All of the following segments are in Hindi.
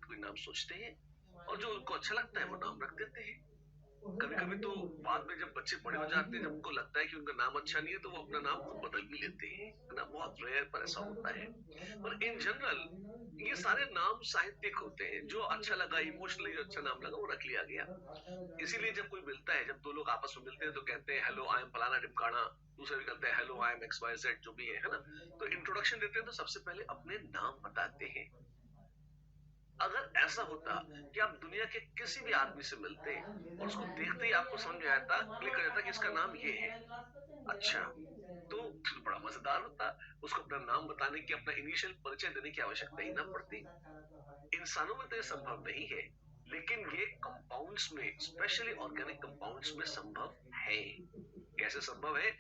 कोई नाम सोचते हैं और जो उनको अच्छा लगता है वो नाम रख देते हैं। कभी कभी तो बाद में जब बच्चे बड़े हो जाते हैं, जब उनको लगता है कि उनका नाम अच्छा नहीं है, तो वो अपना नाम खुद बदल भी लेते हैं, है ना? बहुत रेयर पर ऐसा होता है। पर इन जनरल ये सारे नाम साहित्यिक होते हैं, जो अच्छा लगा, इमोशनली जो अच्छा नाम लगा वो रख लिया गया। इसीलिए जब कोई मिलता है, जब दो लोग आपस में मिलते हैं तो कहते हैं हेलो आई एम फलाना ढिमकाना, दूसरा भी कहते हैं hello I am X Y Z, जो भी है ना? तो इंट्रोडक्शन देते हैं तो सबसे पहले अपने नाम बताते हैं। अगर ऐसा होता कि आप दुनिया के किसी भी आदमी से मिलते और उसको देखते ही आपको समझ में आता, क्लिक कर जाता कि इसका नाम ये है, अच्छा, तो फिर बड़ा मजेदार होता। उसको अपना नाम बताने की, अपना इनिशियल परिचय देने की आवश्यकता ही ना पड़ती। इंसानों में तो ये संभव नहीं है, लेकिन ये कंपाउंड्स में, स्पेशली ऑर्गेनिक कंपाउंड्स में संभव है। कैसे संभव है?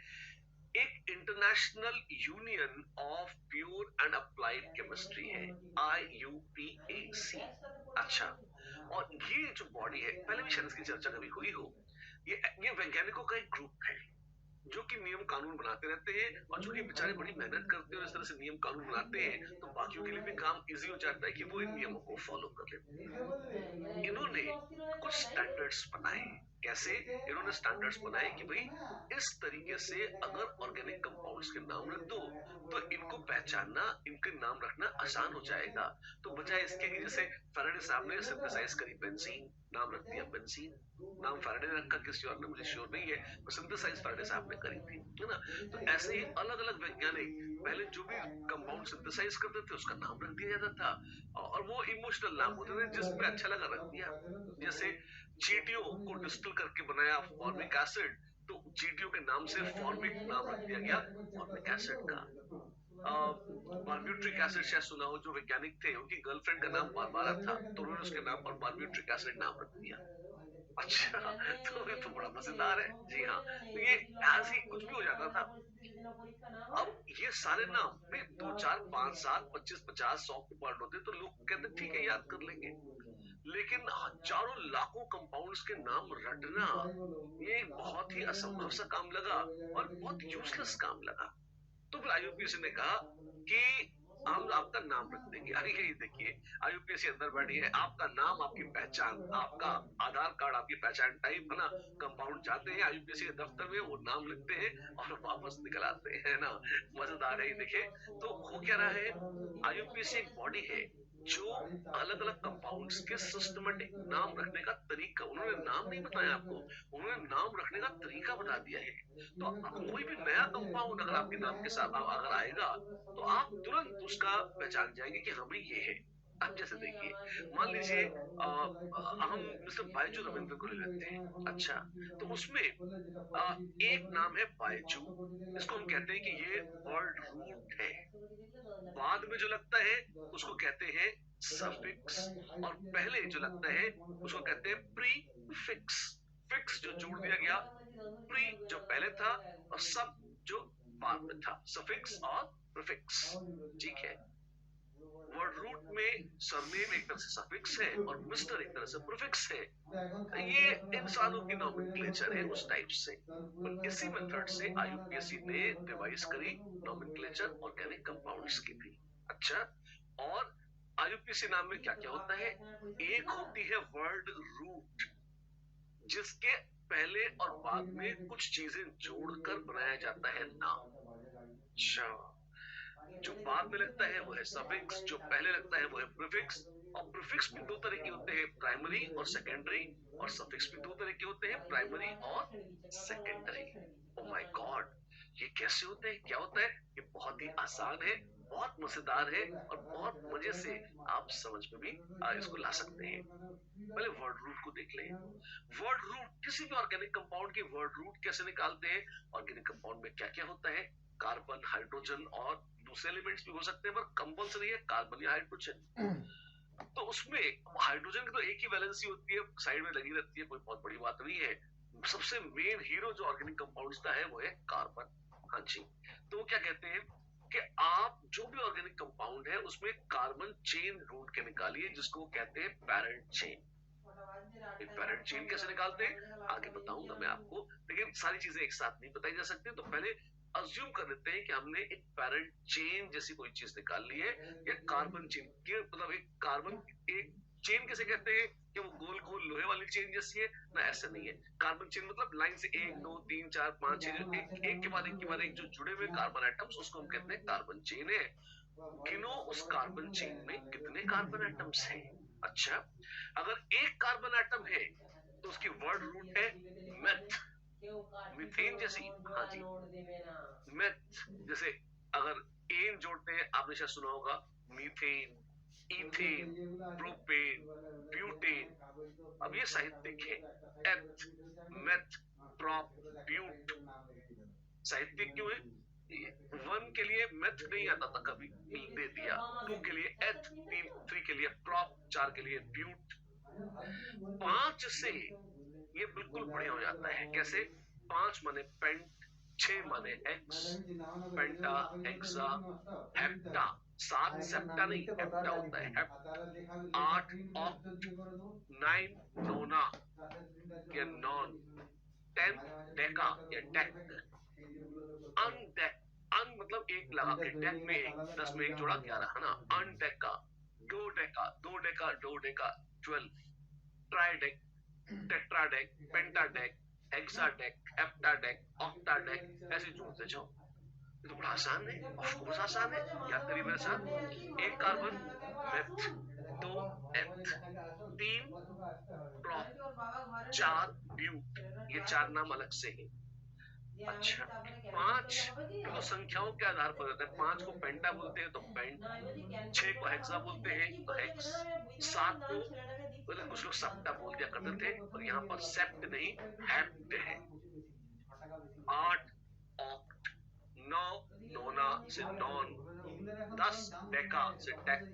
एक international union of pure and applied chemistry है, IUPAC। अच्छा, और ये जो बॉडी है, पहले भी शायद इसकी चर्चा कभी हुई हो, ये वैज्ञानिकों का एक ग्रुप है जो कि नियम कानून बनाते रहते हैं, और चूंकि बेचारे बड़ी मेहनत करते हैं और इस तरह से नियम कानून बनाते हैं, तो बाकियों के लिए भी काम इजी हो जाता है कि वो इन नियमों को फॉलो कर लेते हैं। इन्होंने कुछ स्टैंडर्ड्स बनाए। कैसे? इन्होंने स्टैंडर्ड्स बनाए कि भाई इस तरीके से अगर ऑर्गेनिक कंपाउंड्स के नाम रख दो तो इनको पहचानना, इनके नाम रखना आसान हो जाएगा। तो बजाय इसके कि जैसे फैराडे साहब ने सिंथेसाइज करी बेंजीन, नाम रख दिया बेंजीन। नाम फैराडे ने रखा, किसी और ने, मुझे श्योर नहीं है, पर सिंथेसाइज फैराडे साहब ने करी थी, है ना? तो ऐसे ही अलग अलग वैज्ञानिक पहले जो भी कंपाउंड सिंथेसाइज करते थे उसका नाम रख दिया जाता था, और वो इमोशनल नाम होते थे, जिस पे अच्छा लगा रख दिया। जैसे चींटियों को डिस्टिल करके बनाया फॉर्मिक एसिड, तो चींटियों के नाम से फॉर्मिक नाम रख दिया गया, फॉर्मिक एसिड का। बारब्यूट्रिक एसिड शायद सुना हो, जो वैज्ञानिक थे उनकी गर्लफ्रेंड का नाम बारबारा था, तो उन्होंने उसके नाम पर बारब्यूट्रिक एसिड नाम रख दिया। अच्छा, तो ये तो बड़ा मजेदार है। जी हाँ, तो ये ऐसे ही कुछ भी हो जाता था। अब ये सारे नाम भी 2 4 5 7 25 50 100 के वर्ड होते, तो लोग कहते ठीक है याद कर लेंगे। लेकिन हजारों लाखों कंपाउंड्स के नाम रटना, ये बहुत ही असंभव सा काम लगा और बहुत यूजलेस काम लगा। तो फिर IUPAC ने कहा कि हम आपका नाम रख देंगे। अरे ये देखिए, IUPAC अंदर बैठी है, आपका नाम, आपकी पहचान, आपका आधार कार्ड, आपकी पहचान टाइप, है ना? कंपाउंड जाते हैं IUPAC के दफ्तर में, वो नाम लिखते हैं और वापस निकल आते हैं, है ना? मजेदार है ये, देखिए। तो हो क्या रहा है, IUPAC एक बॉडी है जो अलग अलग कंपाउंड्स के सिस्टमेटिक नाम रखने का तरीका, उन्होंने नाम नहीं बताया आपको, उन्होंने नाम रखने का तरीका बता दिया है। तो कोई भी नया कंपाउंड अगर आपके नाम के साथ अगर आएगा, तो आप तुरंत उसका पहचान जाएंगे कि हाँ भाई ये है। अब जैसे देखिए, मान लीजिए हम मिस्टर बायजू रविंद्र को ले लेते हैं। अच्छा, तो उसमें एक नाम है बायजू, इसको हम कहते हैं कि ये वर्ड रूट है। बाद में जो लगता है उसको कहते हैं सफिक्स, और पहले जो लगता है उसको कहते हैं प्रीफिक्स। फिक्स जो जोड़ दिया गया, प्री जो पहले था, और सब जो बाद में था, सफिक्स और प्रीफिक्स। ठीक है? वर्ड रूट में सरनेम एक तरह से सफिक्स है और मिस्टर एक तरह से प्रीफिक्स है। ये इंसानों की नॉमेनक्लेचर है उस टाइप से। और इसी मेथड से IUPAC ने डिवाइस करी नॉमेनक्लेचर ऑर्गेनिक कंपाउंड्स की भी। अच्छा, और IUPAC नाम में क्या क्या होता है? एक होती है वर्ड रूट, जिसके पहले और बाद में कुछ चीजें जोड़कर बनाया जाता है नाम। अच्छा, जो बाद में लगता है वो है सफिक्स, जो पहले लगता है वो है प्रीफिक्स। और प्रीफिक्स भी दो तरह के होते हैं, प्राइमरी और सेकेंडरी। और सफिक्स भी दो तरह के होते हैं, प्राइमरी और सेकेंडरी। ओ माय गॉड, ये कैसे होते हैं, क्या होता है? ये बहुत ही आसान है, बहुत मजेदार है, और बहुत मजे से आप समझ में भी इसको ला सकते हैं। पहले वर्ड रूट को देख लें। वर्ड रूट, किसी भी ऑर्गेनिक कंपाउंड की वर्ड रूट कैसे निकालते हैं? ऑर्गेनिक कंपाउंड में क्या क्या होता है? कार्बन, हाइड्रोजन और दूसरे एलिमेंट्स भी हो सकते हैं, पर कंपल्सरी है कार्बन या हाइड्रोजन। तो उसमें हाइड्रोजन की तो एक ही वैलेंसी होती है, साइड में लगी रहती है, कोई बहुत बड़ी बात नहीं है। सबसे मेन हीरो जो ऑर्गेनिक कंपाउंड्स का है वो है कार्बन। हाँ जी, तो वो क्या कहते हैं कि आप जो भी ऑर्गेनिक कंपाउंड है उसमें कार्बन चेन ढूंढ के निकालिए, जिसको वो कहते हैं पैरेंट चेन। पैरेंट चेन कैसे निकालते हैं आगे बताऊंगा मैं आपको, लेकिन सारी चीजें एक साथ नहीं बताई जा सकती। तो पहले अज्यूम कर लेते हैं कि हमने एक पैरेंट चेन जैसी कोई चीज निकाल ली है, या कार्बन चेन के मतलब एक कार्बन एक चेन किसे कहते हैं कि वो गोल गोल लोहे वाली चेन जैसी है ना, ऐसा नहीं है। कार्बन चेन मतलब लाइन से 1 2 3 4 5 6 एक के बाद एक के बाद एक जो जुड़े हुए कार्बन एटम्स, उसको हम कहते हैं कार्बन चेन है। गिनो उस कार्बन चेन में कितने कार्बन एटम्स हैं। अच्छा, अगर एक कार्बन एटम है तो उसकी वर्ड रूट है मेथ, मीथेन जैसी। हाँ जी, मेथ। जैसे अगर एन जोड़ते हैं, आपने शायद सुना होगा मीथेन, इथेन, प्रोपेन, ब्यूटेन। अब ये साहित्यिक है, एथ, मेथ, प्रोप, ब्यूट। साहित्यिक क्यों है? 1 के लिए मेथ नहीं आता था कभी, दे दिया। 2 के लिए एथ, 3 के लिए प्रॉप, 4 के लिए ब्यूट। 5 से ये बिल्कुल बढ़िया हो जाता है। कैसे? 5 माने पेंट, 6 माने हेक्स, पेंटा, हेक्सा, हेप्टा। 7 सेप्टा नहीं, हेप्टा होता है, हेप्ट। 8 ऑक्ट, 9 नोना या नॉन, 10 डेका या डेक। अनडेक, अन मतलब एक लगा के, डेक में एक, 10 में एक जोड़ा 11 है ना। अनडेका, दो डेका, दो डेका, दो डेका 12। ट्राइडेक, टेट्राडेक, पेंटाडेक, हेक्साडेक, हेप्टाडेक, ऑक्टाडेक, ऐसे जोड़ते जाओ। ये तो बड़ा आसान है, ऑफ कोर्स आसान है। याद करिए मेरे साथ। एक कार्बन मेथ, 2 एथ, 3 प्रॉप, 4 ब्यूट। ये 4 नाम अलग से है। अच्छा, 5 तो संख्याओं के आधार पर होता है। 5 को पेंटा बोलते हैं तो पेंट, 6 को हेक्सा बोलते हैं तो हेक्स, 7 को मतलब कुछ लोग सप्टा बोल दिया करते थे, और यहाँ पर सेप्ट नहीं हेप्ट है। 8 ऑक्ट, 9 नोना से नॉन, 10 डेका से डेक,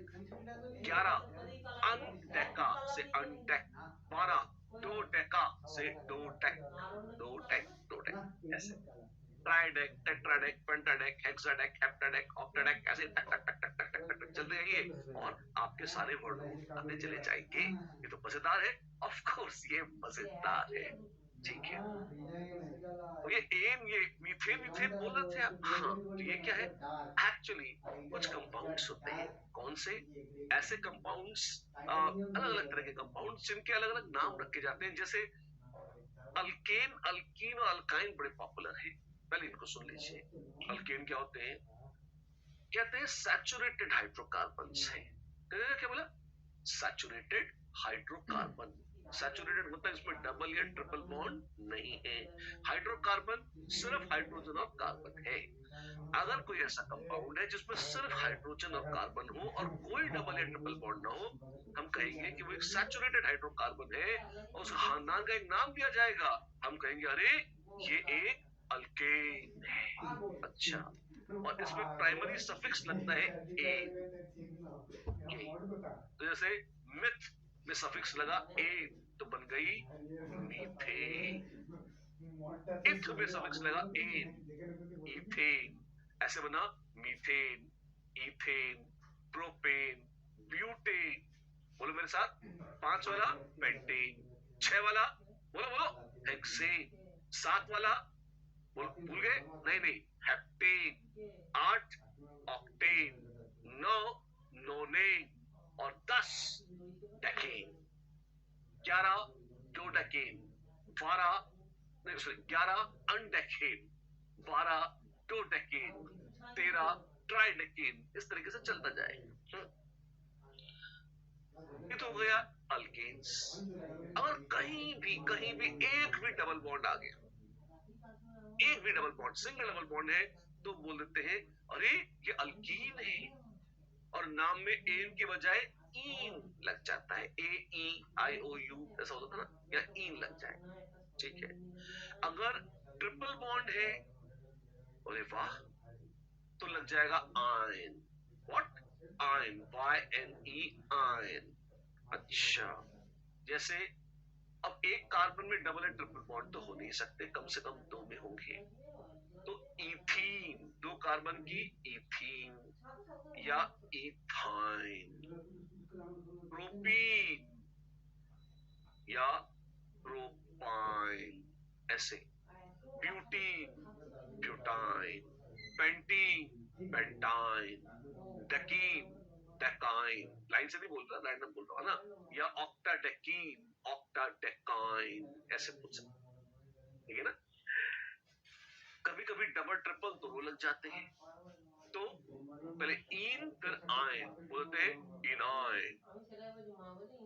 11 अनडेका से अनडेक, 12 दो डेका से दो डेक, दो डेक, दो डेक। ऐसे ट्राइडेक, टेट्राडेक, पेंटाडेक, हेक्साडेक, हेप्टाडेक, ऑक्टाडेक, ऐसे टक टक टक टक टक टक टक चलते जाइए और आपके सारे वर्ड रूट आते चले जाएंगे। ये तो मजेदार है, ऑफ कोर्स ये मजेदार है। ठीक है, तो ये मीथेन मीथेन बोल रहे थे आप। हाँ, तो ये क्या है? एक्चुअली कुछ कंपाउंड्स होते हैं। कौन से? ऐसे कंपाउंड्स, अलग अलग तरह के कंपाउंड्स जिनके अलग अलग नाम रखे जाते हैं। जैसे अल्केन, अल्कीन और अल्काइन बड़े पॉपुलर हैं। पहले इनको सुन लीजिए। अल्केन क्या होते हैं? कहते हैं सैचुरेटेड हाइड्रोकार्बन्स हैं। क्या बोला? Saturated hydrocarbon. सैचुरेटेड मतलब इसमें डबल या ट्रिपल बॉन्ड नहीं है। हाइड्रोकार्बन सिर्फ हाइड्रोजन और कार्बन है। अगर कोई ऐसा कंपाउंड है जिसमें सिर्फ हाइड्रोजन और कार्बन हो और कोई डबल या ट्रिपल बॉन्ड ना हो, हम कहेंगे कि वो एक सैचुरेटेड हाइड्रोकार्बन है, और उस खानदान का एक नाम दिया जाएगा। हम कहेंगे अरे ये एक अल्केन है। अच्छा, और इसमें प्राइमरी सफिक्स लगता है ए। तो जैसे मिथ में सफिक्स लगा ए तो बन गई मीथेन। इथ में सफिक्स लगा एन, इथेन, ऐसे बना मीथेन, इथेन, प्रोपेन, ब्यूटेन। बोलो मेरे साथ। 5 वाला पेंटेन, 6 वाला बोलो बोलो हेक्सेन, 7 वाला बोलो, भूल गए? नहीं नहीं, हेप्टेन, 8 ऑक्टेन, 9 नोनेन, और 10 डेकेन, 11 डोडेकेन, 12 11 अनडेकेन, 12 डोडेकेन, 13 ट्राइडेकेन। इस तरीके से चलता जाएगा। ये तो हो गया अल्केन्स। अगर कहीं भी एक भी डबल बॉन्ड आ गया, एक भी double bond, single double bond है, तो बोल देते हैं अरे ये अल्कीन है, और नाम में एन के बजाय ईन लग जाता है। AEIOU ऐसा होता था ना, या ईन लग जाए। ठीक है, अगर ट्रिपल बॉन्ड है, अरे वाह, तो लग जाएगा ion. What? Ion, YNE, ion. अच्छा, जैसे अब एक कार्बन में डबल एंड ट्रिपल बॉन्ड तो हो नहीं सकते, कम से कम 2 में होंगे। तो इथीन, 2 कार्बन की इथीन या इथाइन। प्रोपीन या प्रोपाइन, ऐसे। Butene, butyne. Pentene, pentyne, decene, decyne, line से नहीं बोल रहा, रैंडम बोल रहा है ना, या ऑक्टाडेकीन, ऑक्टाडेकाइन, ऐसे पूछ सकते, ठीक है ना। कभी कभी डबल ट्रिपल दोनों लग जाते हैं, तो पहले इन फिर आइन बोलते हैं इनाइन,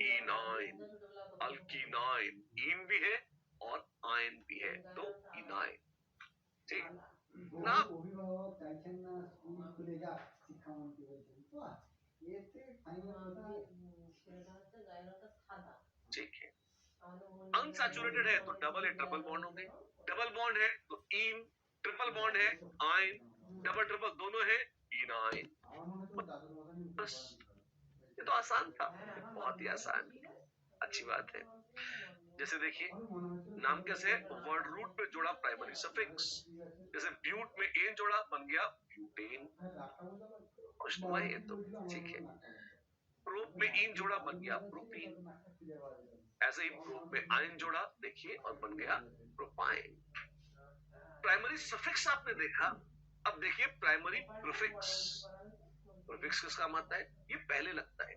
इनाइन, अल्कीनाइन, इन भी है और आयन भी है, तो इनाइन, ठीक ना। ठीक है, अनसैचुरेटेड है तो डबल है ट्रिपल बॉन्ड होंगे, डबल बॉन्ड है तो इन, ट्रिपल बॉन्ड है आइन, डबल ट्रिपल दोनों है इनाइन। बस ये तो आसान था, बहुत ही आसान, अच्छी बात है। जैसे देखिए नाम कैसे है, वर्ड रूट पे जोड़ा प्राइमरी सफिक्स, जैसे ब्यूट में एन जोड़ा बन गया ब्यूटेन, कुछ हुआ ये तो, ठीक है। प्रोप में इन जोड़ा बन गया प्रोपीन, ऐसे ही प्रोप में आइन जोड़ा देखिए और बन गया प्रोपाइन। प्राइमरी सफिक्स आपने देखा, अब देखिए प्राइमरी प्रीफिक्स। प्रीफिक्स किस काम आता है, ये पहले लगता है।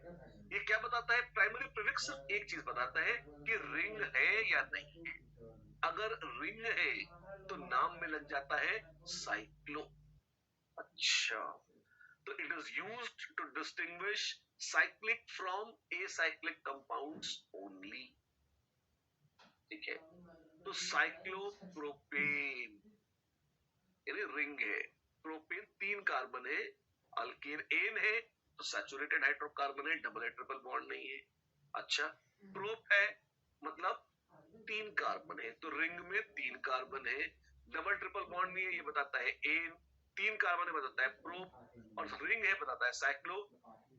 ये क्या बताता है, प्राइमरी प्रीफिक्स सिर्फ एक चीज बताता है कि रिंग है या नहीं है। अगर रिंग है तो नाम में लग जाता है साइक्लो। अच्छा, तो it is used to distinguish cyclic from acyclic compounds only, ठीक है। तो साइक्लोप्रोपेन यानी रिंग है, प्रोपेन 3 कार्बन है, अल्केन एन है तो सैचुरेटेड हाइड्रोकार्बन है, डबल है, ट्रिपल बॉन्ड नहीं है। अच्छा, प्रोप है मतलब 3 कार्बन है, तो रिंग में 3 कार्बन है, डबल ट्रिपल बॉन्ड नहीं है ये बताता है एन, 3 कार्बन है बताता है प्रोप, और रिंग है बताता है साइक्लो।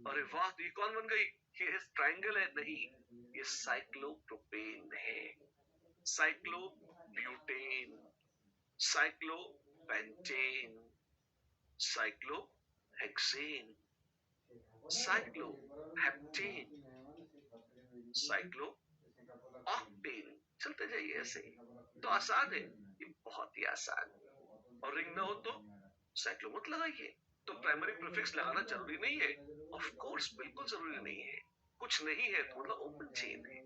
अरे वाह, तो ये कौन बन गई, ये ट्रायंगल है, नहीं ये साइक्लोप्रोपेन है, साइक्लोब्यूटेन, साइक्लोपेंटेन, साइक्लोहेक्सेन, साइक्लोहेप्टेन, साइक्लोऑक्टेन, चलते जाइए ऐसे ही। तो आसान है ये, बहुत ही आसान। और रिंग ना हो तो साइक्लो मत लगाइए। तो प्राइमरी प्रीफिक्स लगाना जरूरी नहीं है, ऑफ कोर्स बिल्कुल जरूरी नहीं है, कुछ नहीं है तो मतलब ओपन चेन है,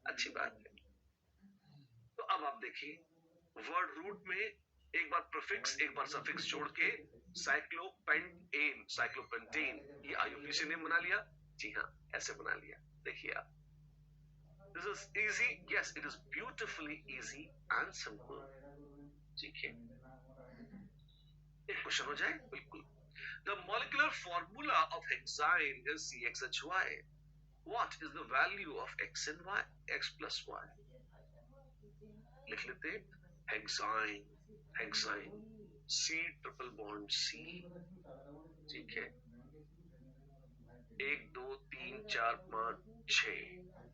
अच्छी बात है। तो अब आप देखिए वर्ड रूट में एक बार प्रीफिक्स एक बार सफिक्स जोड़ के साइक्लोपेंटेन, साइक्लोपेंटेन, ये आईयूपीएसी नेम बना लिया, जी हाँ ऐसे बना लिया। देखिए आप, this is easy, yes it is beautifully easy and simple, ठीक है। एक क्वेश्चन हो जाए, बिल्कुल। The molecular formula of hexane is CXHY. What is the value of X and Y? X plus Y. लिख लेते hexyne, hexyne C triple bond C, ठीक है। 1 2 3 4 5 6,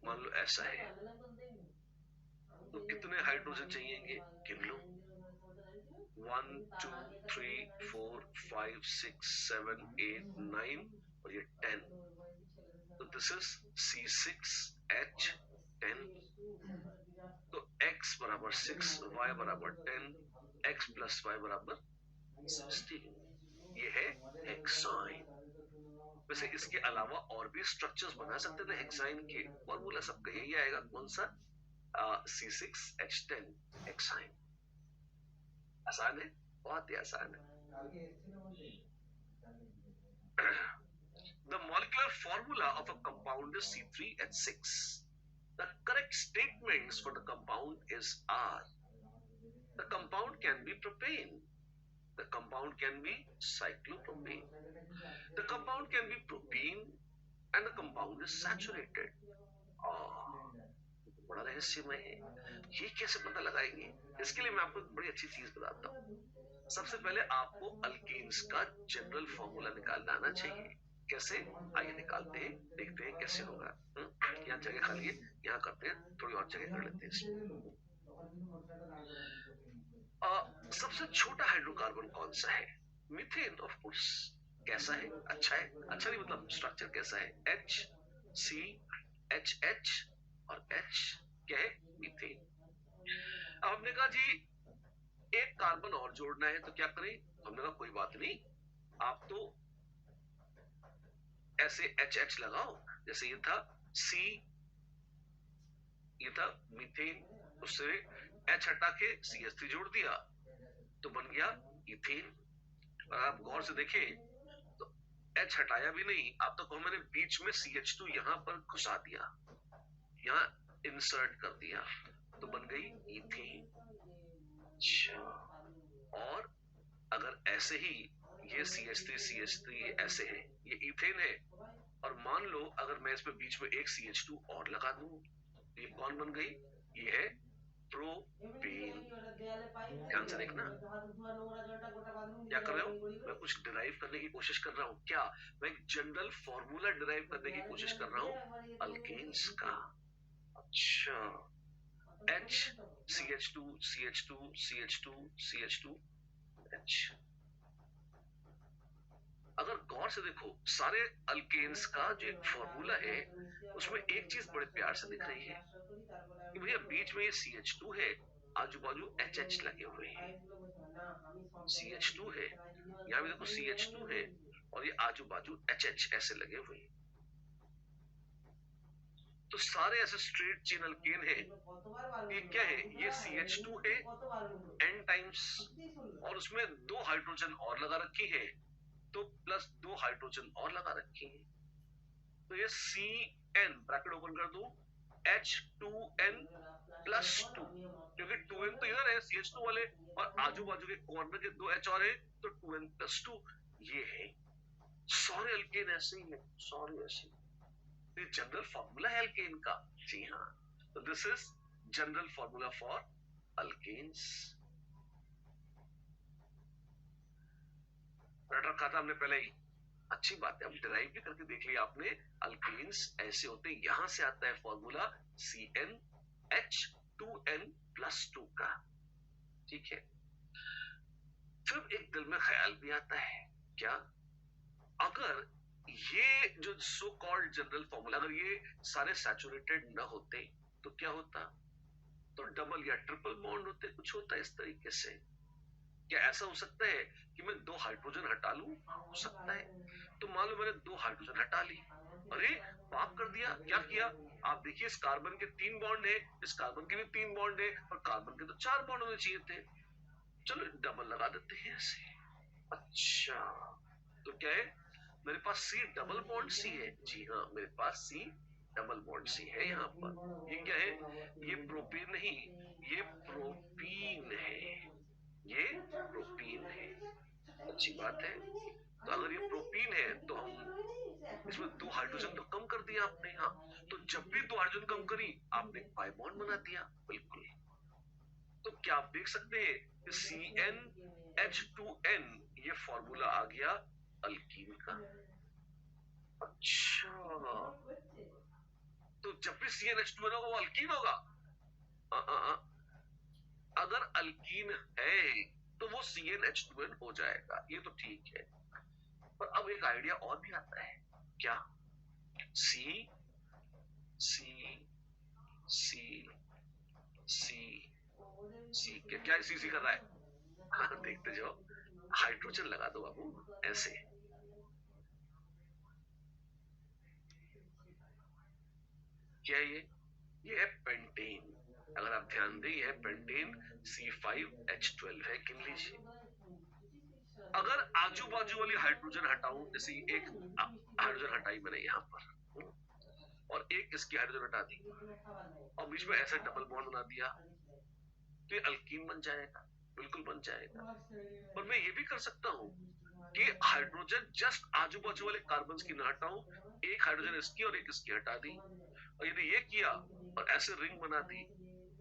मान लो ऐसा है, तो कितने हाइड्रोजन चाहिएंगे, गिन लो। 1 2 3 4 5 6 7 8 9 और ये 10, तो दिस इज C6H10। तो x बराबर 6, y बराबर 10, x प्लस y बराबर 16, ये है हेक्साइन। वैसे इसके अलावा और भी स्ट्रक्चर्स बना सकते थे हेक्साइन के, फॉर्मूला सबका यही आएगा, कौन सा, C6H10 हेक्साइन। आसान है, बहुत ही आसान है। The molecular formula of a compound is C3H6. The correct statements for the compound are: the compound can be propane, the compound can be cyclopropane, the compound can be propene, and the compound is saturated. बड़ा रहस्यमय है, ये कैसे पता लगाएंगे? इसके लिए मैं आपको बड़ी अच्छी चीज बताता हूँ। सबसे पहले आपको अल्कीन्स का जनरल फॉर्मूला निकालना आना चाहिए। कैसे, आइए निकालते हैं, देखते हैं कैसे होगा। यहाँ जगह खाली है, यहाँ करते हैं, थोड़ी और जगह कर लेते हैं। सबसे छोटा हाइड्रोकार्बन कौन सा है, मीथेन ऑफ कोर्स। कैसा है, अच्छा है, अच्छा नहीं मतलब स्ट्रक्चर कैसा है, H C H H और H क्या है, मीथेन। अब हमने कहा जी एक कार्बन और जोड़ना है तो क्या करें? हमने कहा कोई बात नहीं, आप तो ऐसे HH लगाओ, जैसे ये था C, ये था मीथेन, उससे H हटा के CH3 जोड़ दिया तो बन गया इथेन। और आप गौर से देखें तो H हटाया भी नहीं, आप तो कहो मैंने बीच में CH2 यहां पर घुसा दिया, यहां इंसर्ट कर दिया तो बन गई इथेन। अच्छा, और अगर ऐसे ही ये CH3 ऐसे है, ये इथेन है, और मान लो अगर मैं इसमें बीच में एक CH2 और लगा दूं, ये कौन बन गई? ये है प्रोपेन। ध्यान से देखना, क्या कर रहे हो? मैं कुछ डिराइव करने की कोशिश कर रहा हूं क्या? मैं एक जनरल फॉर्मूला डिराइव करने की कोशिश कर रहा हूं अल्केन्स का। अच्छा, H CH2 CH2 CH2 CH2 H। अगर गौर से देखो सारे अल्केन्स का जो एक फॉर्मूला है उसमें एक चीज बड़े प्यार से दिख रही है कि भैया बीच में ये CH2 है, आजू बाजू HH लगे हुए हैं। CH2 है, यहाँ भी देखो CH2 है, और ये आजू बाजू HH ऐसे लगे हुए हैं। तो सारे ऐसे स्ट्रेट चेन अल्केन है। ये क्या है? ये CH2 है N टाइम्स, और उसमें 2 हाइड्रोजन और लगा रखी है, तो प्लस 2 हाइड्रोजन और लगा रखी है, तो ये CN ब्रैकेट ओपन कर दूं H2N प्लस 2, क्योंकि 2N तो इधर है CH2 वाले, और आजू बाजू के कॉर्नर के 2 H और है, तो 2N प्लस 2 ये है। सारे अल्केन ऐसे ही है, सारे ऐसे। ये जनरल फॉर्मूला है अल्केन का। जी हाँ, तो this is general formula for alkanes. रट रखा था हमने पहले ही, अच्छी बात है, अब डिराइव भी करके देख लिया आपने। अल्केन्स ऐसे होते हैं, यहां से आता है फॉर्मूला CnH2n प्लस 2 का। ठीक है, फिर एक दिल में ख्याल भी आता है, क्या अगर ये जो सो कॉल्ड जनरल फॉर्मूला, अगर ये सारे सैचुरेटेड न होते तो क्या होता? तो डबल या ट्रिपल बॉन्ड होते, कुछ होता इस तरीके से। क्या ऐसा हो सकता है कि मैं 2 हाइड्रोजन हटा लूं? हो सकता है। तो मान लो मैंने 2 हाइड्रोजन हटा ली, अरे पाप कर दिया, क्या किया? आप देखिए इस कार्बन के 3 बॉन्ड है, इस कार्बन के भी 3 बॉन्ड है, और कार्बन के तो 4 बॉन्ड होने चाहिए थे। चलो डबल लगा देते हैं ऐसे। अच्छा, तो क्या है? मेरे पास C डबल बॉन्ड C है। जी हाँ, मेरे पास C डबल बॉन्ड C है यहाँ पर। ये क्या है? ये प्रोपेन नहीं, ये प्रोपीन है, ये प्रोपीन है। अच्छी बात है। तो अगर ये प्रोपीन है तो हम इसमें 2 हाइड्रोजन तो कम कर दिया आपने। हाँ, तो जब भी 2 हाइड्रोजन कम करी आपने पाई बॉन्ड बना दिया। बिल्कुल। तो क्या आप देख सकते हैं कि CnH2n ये फॉर्मूला आ गया अल्कीन का। अच्छा, तो जब भी CnH2n होगा वो अल्कीन होगा? अगर अल्कीन है तो वो CnH2n हो जाएगा, ये तो ठीक है। पर अब एक आइडिया और भी आता है, क्या? C C C C C क्या C कर रहा है? हाँ, देखते जाओ, हाइड्रोजन लगा दो बाबू ऐसे। क्या ये है पेंटेन। अगर आप ध्यान दें, यह पेंटेन C5H12 है, गिन लीजिए। अगर आजू बाजू वाली हाइड्रोजन हटाऊं, जैसे एक हाइड्रोजन हटाई मैंने यहां पर, और एक इसकी हाइड्रोजन हटा दी, और बीच में ऐसा डबल बॉन्ड बना दिया, तो ये अल्कीन बन जाएगा। बिल्कुल बन जाएगा। और मैं ये भी कर सकता हूं कि हाइड्रोजन जस्ट आजू बाजू वाले कार्बन की ना हटाऊं, एक हाइड्रोजन इसकी और एक इसकी हटा दी, और यदि ये किया और ऐसे रिंग बना दी,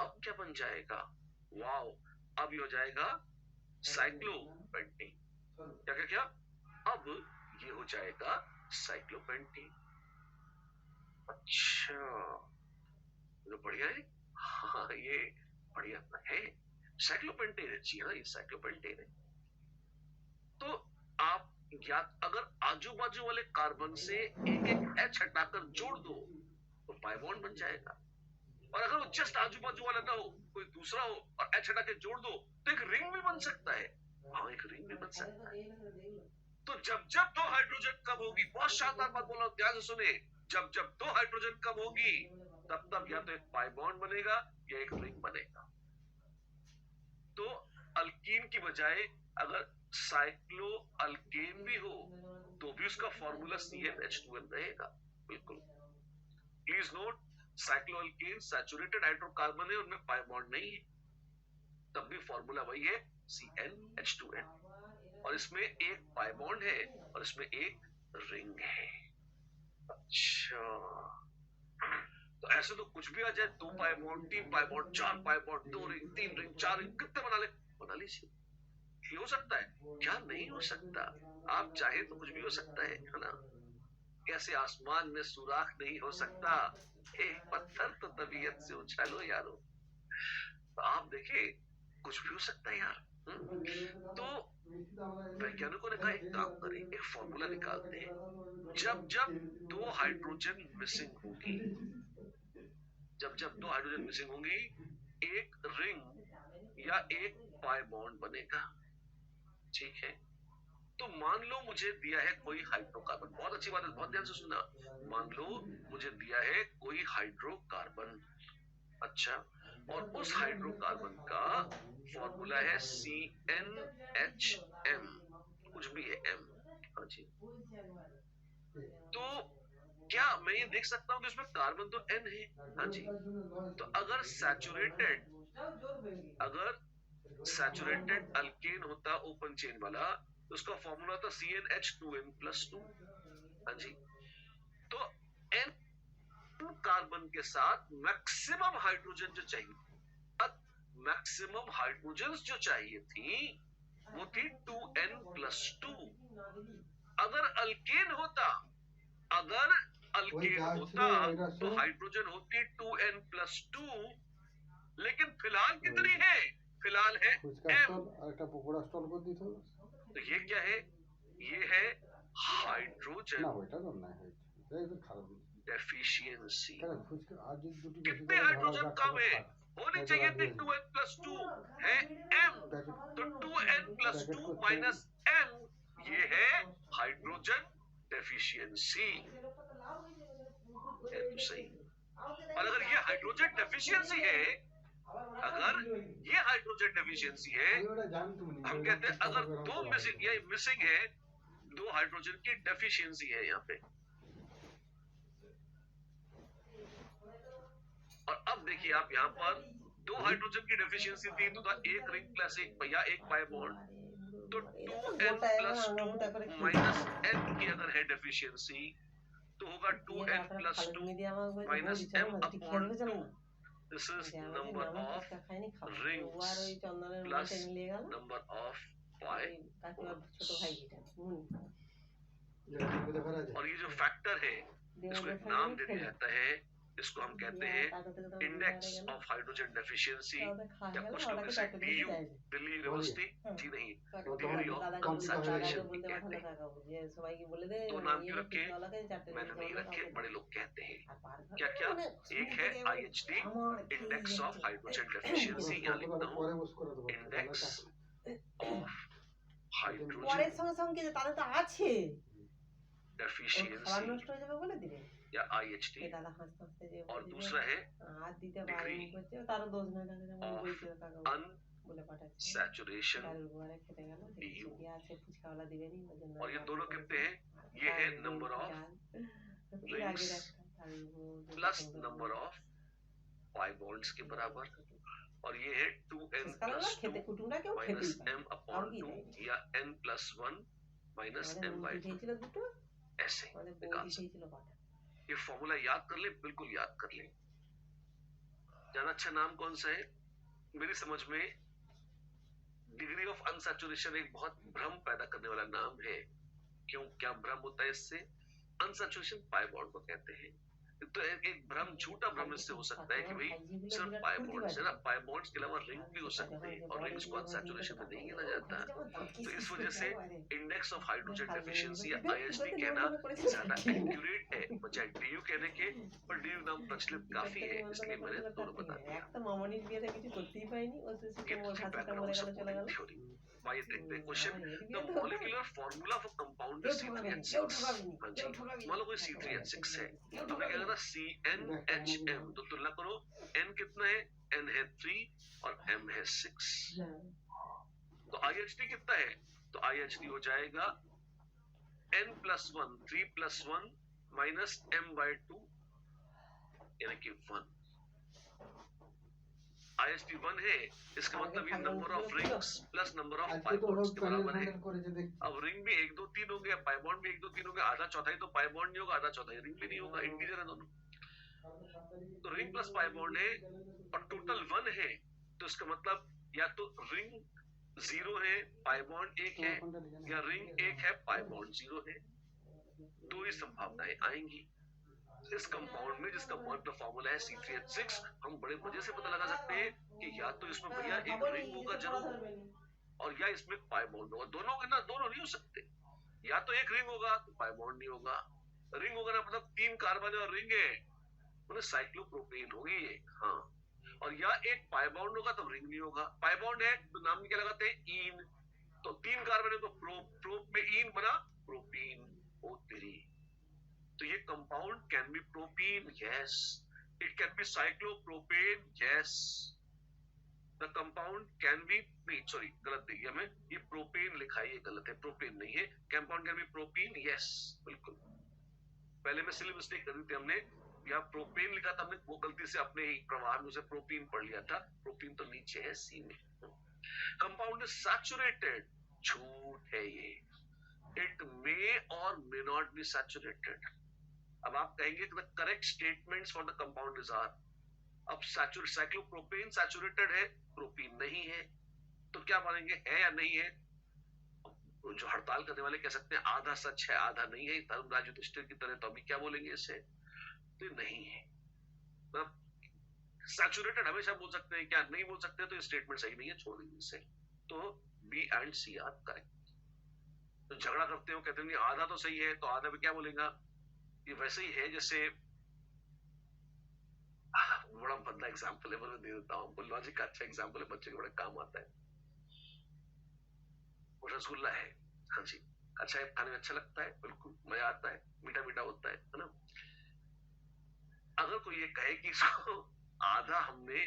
अब क्या बन जाएगा? वाओ, अब ये हो जाएगा साइक्लोपेंटेन। क्या क्या क्या? अब ये हो जाएगा साइक्लोपेंटेन। अच्छा, तो बढ़िया है। हाँ, ये बढ़िया है, साइक्लोपेंटेन है। जी हाँ, ये साइक्लोपेंटेन है। तो आप या अगर आजू बाजू वाले कार्बन से एक एक H हटाकर जोड़ दो तो पाई बॉन्ड बन जाएगा, और अगर वो जस्ट आजू बाजू वाला ना हो, कोई दूसरा हो और H हटा के जोड़ दो तो एक रिंग भी बन सकता है। हाँ, एक रिंग भी बन सकता है। तो जब जब दो हाइड्रोजन कम होगी, बहुत शानदार बात बोला, ध्यान से सुने, जब जब दो हाइड्रोजन कम होगी तब तब या तो एक पाई बॉन्ड बनेगा या एक रिंग बनेगा। तो अल्कीन की बजाय अगर साइक्लो अल्केन भी हो तो भी उसका फॉर्मूला CnH2n रहेगा। बिल्कुल, please note, cyclo alkane saturated hydrocarbon है, उनमें पाई बॉन्ड नहीं है, तब भी फॉर्मूला वही है CnH2n, और इसमें एक पाई बॉन्ड है और इसमें एक रिंग है। अच्छा, तो ऐसे तो कुछ भी आ जाए, 2 pi bond, 3 pi bond, 4 pi bond, 2 ring, 3 ring, 4 ring, कितने बना लीजिए। ये हो सकता है क्या? नहीं हो सकता। आप चाहे तो कुछ भी हो सकता है ना। कैसे आसमान में सुराख नहीं हो सकता, एक पत्थर तो तबीयत से उछालो यारो। तो आप देखिए, कुछ भी हो सकता है यार। तो वैज्ञानिकों ने कहा एक काम करें, एक फॉर्मूला निकालते हैं, जब जब दो हाइड्रोजन मिसिंग होगी, जब जब दो हाइड्रोजन मिसिंग होंगी, एक रिंग या एक पाई बॉन्ड बनेगा। ठीक है, तो मान लो मुझे दिया है कोई हाइड्रोकार्बन, बहुत अच्छी बात है, बहुत ध्यान से सुनना। मान लो मुझे दिया है कोई हाइड्रोकार्बन, अच्छा, और उस हाइड्रोकार्बन का फॉर्मूला है CnHm, कुछ भी है m। हाँ जी, तो क्या मैं ये देख सकता हूं कि उसमें कार्बन तो n है? हाँ जी, तो अगर सैचुरेटेड अल्केन होता ओपन चेन वाला तो उसका फॉर्मूला था CnH2n+2। हाँ जी, तो n कार्बन के साथ मैक्सिमम हाइड्रोजन जो चाहिए, मैक्सिमम हाइड्रोजन जो चाहिए थी वो थी 2n+2। अगर अल्केन होता, अगर अल्केन होता तो हाइड्रोजन होती 2n+2, लेकिन फिलहाल कितनी है? फिलहाल है m। तो ये क्या है? ये है हाइड्रोजन डेफिशिएंसी। कितने हाइड्रोजन कम है? होनी चाहिए थी 2n+2, है m, तो 2n+2 माइनस m, ये है हाइड्रोजन डेफिशिएंसी। है तो सही। और अगर ये हाइड्रोजन डेफिशिएंसी है, अगर ये हाइड्रोजन डेफिशिएंसी है, हम कहते हैं अगर दो मिसिंग है, दो हाइड्रोजन की डेफिशिएंसी है यहाँ पे। और अब देखिए आप यहाँ पर दो हाइड्रोजन की डेफिशिएंसी थी तो था एक रिंग प्लस एक पहिया, एक पाई बॉन्ड, तो 2n+2 माइनस n की अगर है डेफिशिएंसी तो होगा 2n+2 minus m/2। This is number of rings plus number of pi bonds. और ये जो फैक्टर है इसको एक नाम दे दिया जाता है, इसको हम कहते हैं इंडेक्स ऑफ हाइड्रोजन डेफिशिएंसी, या कुछ लोग इसे DU, दिल्ली यूनिवर्सिटी, जी नहीं, डिग्री ऑफ सैचुरेशन भी कहते हैं। तो नाम क्यों रखे? मैंने नहीं रखे, बड़े लोग कहते हैं। क्या क्या? एक है IHD, index of hydrogen deficiency, यहाँ लिखता हूँ इंडेक्स ऑफ हाइड्रोजन डेफिशिएंसी या IHD, और दूसरा है डिग्री ऑफ अनसैचुरेशन DU, और ये दोनों कितने हैं? ये है number of rings plus number of pi bonds के बराबर, और ये है 2n+2 माइनस m/2 या n+1 माइनस m/2, ऐसे निकाल सकते। ये फॉर्मूला याद कर ले, बिल्कुल याद कर ले। ज्यादा अच्छा नाम कौन सा है? मेरी समझ में डिग्री ऑफ अनसैचुरेशन एक बहुत भ्रम पैदा करने वाला नाम है। क्यों, क्या भ्रम होता है इससे? अनसैचुरेशन पाई बॉन्ड को कहते हैं, तो एक भ्रम, झूठा भ्रम इससे हो सकता है कि भाई सिर्फ पाई बॉन्ड्स है ना, पाई बॉन्ड्स के अलावा रिंग भी हो सकते हैं और रिंग्स को अनसैचुरेशन में नहीं गिना जाता। तो इस वजह से इंडेक्स ऑफ हाइड्रोजन डेफिशिएंसी या आईएचडी कहना ज्यादा एक्यूरेट है बजाय डीयू कहने के, पर डीयू नाम प्रचलित काफी है, इसलिए मैंने दोनों बता दिया। একটা মামনির বিয়েতে কিছু করতেই পাইনি, ও ये শেষে तो थी ভাষাটা बैकग्राउंड मरे गেল চলে सपोर्टिंग গেল। थ्योरी। आइए देखते हैं क्वेश्चन। আমার এর द বিয়ে তো मॉलिक्यूलर फॉर्मूला फॉर कंपाउंड কেউ इज ঠকাবে নি, C3H6। কেউ ঠকাবে নি, हाँ কেউ जी, ঠকাবে मान নি, लो कोई C3H6 है, কেউ हमने क्या ঠকাবে कहा নি। था CnHm, तो तुलना करो n कितना है, n है 3 और m है 6। तो IHD कितना है, तो IHD हो जाएगा n+1 3+1 माइनस m/2 यानी कि 1। IHD 1 है, इसका मतलब ये number of rings plus number of pi bonds के बराबर है। अब रिंग भी 1 2 3 हो गया, पाई बॉन्ड भी 1 2 3 हो गया, आधा चौथाई तो पाई बॉन्ड नहीं होगा, आधा चौथाई रिंग भी नहीं होगा, इंटीजर है दोनों। तो रिंग प्लस पाई बॉन्ड है और टोटल 1 है, तो इसका मतलब या तो रिंग 0 है, पाई बॉन्ड 1 है, या रिंग 1 है, पाई बॉन्ड 0 है। दो ही संभावनाएं आएंगी। इस कंपाउंड में जिसका मॉलिक्यूलर फॉर्मूला है C3H6, हम बड़े मजे से पता लगा सकते हैं कि या तो इसमें भैया एक रिंग होगा जरूर, और या इसमें पाई बॉन्ड होगा। दोनों के ना दोनों नहीं हो सकते, या तो एक रिंग होगा तो पाई बॉन्ड नहीं होगा। रिंग होगा ना मतलब 3 कार्बन है और रिंग है, मतलब साइक्लोप्रोपेन होगी ये, हाँ। और या एक पाई बॉन्ड होगा तो रिंग नहीं होगा। पाई बॉन्ड है तो नाम में क्या लगाते हैं, ईन, तो 3 कार्बन है तो प्रोप, प्रोप में ईन बना प्रोपीन। ओ तेरी, तो ये compound can be propene, yes. It can be cyclopropane, yes. The compound can be, sorry गलत दिया मैं, ये प्रोपेन लिखा है, ये गलत है, प्रोपेन नहीं है। Compound can be propene, yes बिल्कुल। पहले में सिली मिस्टेक कर दी थी हमने, यहाँ प्रोपेन लिखा था हमने, वो गलती से अपने ही प्रवाह में उसे प्रोपीन पढ़ लिया था। प्रोपीन तो नीचे है सी में। कंपाउंड इज सैचुरेटेड, झूठ है ये। इट मे और मे नॉट बी सैचुरेटेड। अब आप कहेंगे कि the correct statements for the compound is are. अब साइक्लोप्रोपेन सैचुरेटेड है, प्रोपीन नहीं है, तो क्या मानेंगे, है या नहीं है। जो हड़ताल करने वाले कह सकते हैं आधा सच है आधा नहीं है, धर्मराज युधिष्ठिर की तरह, तो अभी क्या बोलेंगे इससे, तो नहीं है। सैचुरेटेड हमेशा बोल सकते हैं, क्या नहीं बोल सकते, तो ये स्टेटमेंट सही नहीं है, छोड़ दीजिए इसे। तो B and C are correct. तो झगड़ा करते हो, कहते हैं आधा तो सही है, तो आधा में क्या बोलेगा, ये वैसे ही है जैसे, बड़ा भद्दा एग्जाम्पल है, मैं दे देता हूँ, लॉजिक का अच्छा एग्जाम्पल है, बच्चे को बड़ा काम आता है। वो रसगुल्ला है, हाँ जी, अच्छा है, खाने में अच्छा लगता है, बिल्कुल मजा आता है, मीठा मीठा होता है ना। अगर कोई ये कहे कि इसको आधा हमने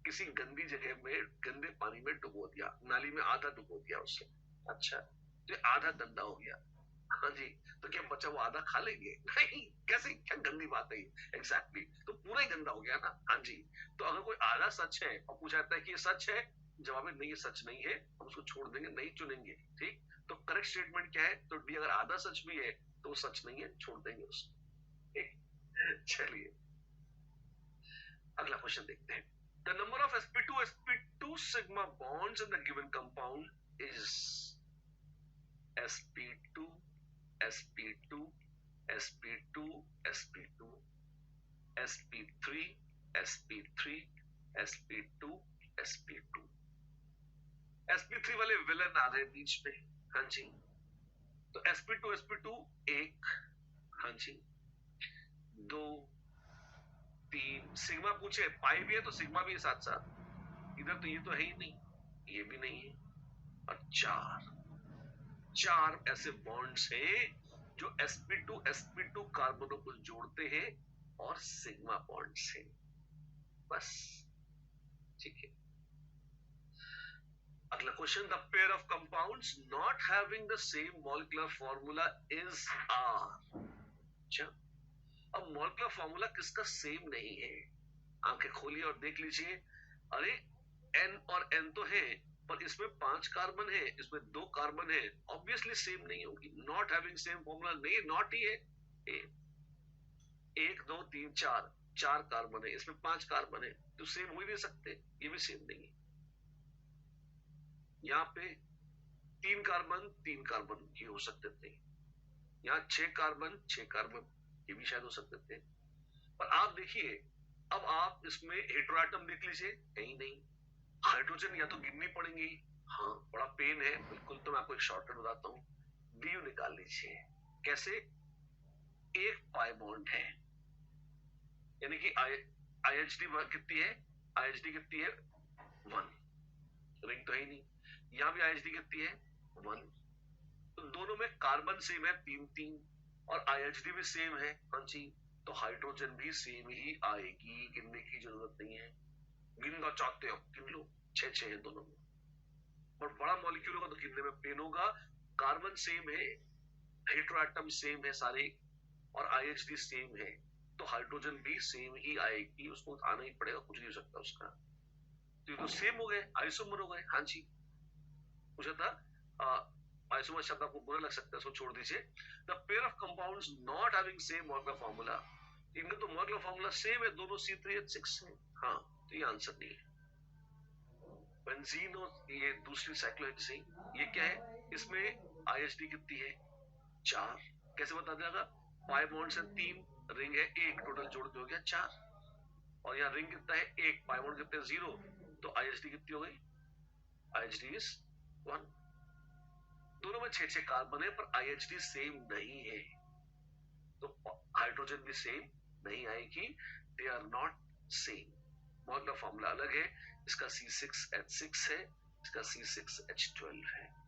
किसी गंदी जगह में गंदे पानी में डुबो दिया, नाली में आधा डुबो दिया उसे, अच्छा तो आधा गंदा हो गया, हाँ जी, तो क्या बच्चा वो आधा खा लेंगे, नहीं, कैसे, क्या गंदी बात है एग्जैक्टली, तो पूरा ही गंदा हो गया ना, हाँ जी। तो अगर कोई आधा सच है और पूछा जाता है कि ये सच है, जवाब में नहीं ये सच नहीं है, हम उसको छोड़ देंगे, नहीं चुनेंगे, ठीक। तो करेक्ट स्टेटमेंट क्या है, तो डी अगर आधा सच भी है तो वो सच नहीं है, छोड़ देंगे उसको। चलिए अगला क्वेश्चन देखते हैं। The number of sp2 sigma bonds in the given compound is sp2 sp2 sp2 sp2 sp3 sp3 sp2 sp2। sp3 वाले विलन आ रहे बीच में, हाँ जी, तो sp2 एक, हाँ जी, 2 3, सिग्मा पूछे, पाई भी है तो सिग्मा भी है साथ साथ, इधर तो ये तो है ही नहीं, ये भी नहीं है, और 4 ऐसे बॉन्ड्स हैं जो sp2 कार्बनों को जोड़ते हैं और सिग्मा बॉन्ड्स हैं, बस, ठीक है। अगला question, the pair of compounds not having the same molecular formula is are. अच्छा, अब मॉलिक्यूलर फॉर्मूला किसका सेम नहीं है, आंखें खोलिए और देख लीजिए, अरे N और N तो है, पर इसमें 5 कार्बन है, इसमें 2 कार्बन है, ऑब्वियसली सेम नहीं होगी, नॉट हैविंग सेम फॉर्मूला नहीं, नॉट ही है। 1 2 3 4 कार्बन है, इसमें 5 कार्बन है, तो सेम हो ही नहीं सकते, ये भी सेम नहीं है। यहाँ पे 3 कार्बन ये हो सकते थे, यहाँ 6 कार्बन ये भी शायद हो सकते थे, पर आप देखिए, अब आप इसमें हेटेरोएटम लिख लीजिए, कहीं नहीं। हाइड्रोजन या तो गिननी पड़ेंगी, हाँ बड़ा पेन है बिल्कुल, तो मैं आपको एक शॉर्टकट बताता हूँ, डीयू निकाल लीजिए। कैसे? एक पाई बॉन्ड है, यानी कि आईएचडी कितनी है? आईएचडी कितनी है? 1, रिंग तो है ही नहीं। यहाँ भी आईएचडी कितनी है? 1। तो दोनों में कार्बन सेम है 3-3 और आईएचडी भी सेम है, हाँ जी, तो हाइड्रोजन भी सेम ही आएगी, गिनने की जरूरत नहीं है। गिनना चाहते हो गिन लो, 6-6 है दोनों में, और बड़ा मॉलिक्यूल होगा तो गिनने में पेन होगा। कार्बन सेम है, हेटेरोएटम सेम है सारे, और आईएचडी सेम है, तो हाइड्रोजन भी सेम ही आएगी, उसको आना ही पड़ेगा, कुछ नहीं हो सकता उसका। तो ये तो सेम हो गए, आइसोमर हो गए, हाँ जी। पूछा था आइसोमर शब्द आपको बुरा लग सकता है, इसको छोड़ दीजिए। The pair of compounds not having same molecular formula, इनका तो मॉलिक्यूलर फार्मूला सेम है, दोनों C3H6 है, हाँ, तो ये आंसर नहीं है। बेंजीन और ये दूसरी साइक्लोहेक्सेन, ये क्या है? इसमें आईएचडी कितनी है? 4। कैसे बता देगा? पाई बॉन्ड से 3, रिंग है 1, टोटल जोड़ के हो गया 4, और यहाँ रिंग कितना है? 1, पाई बॉन्ड कितने? 0, तो आईएचडी कितनी हो गई? IHD is 1। दोनों में 6-6 कार्बन है, पर आईएचडी सेम नहीं है, तो हाइड्रोजन भी सेम नहीं आएगी, they are not same. Molecular formula अलग है, इसका C6H6 है, इसका C6H12 है।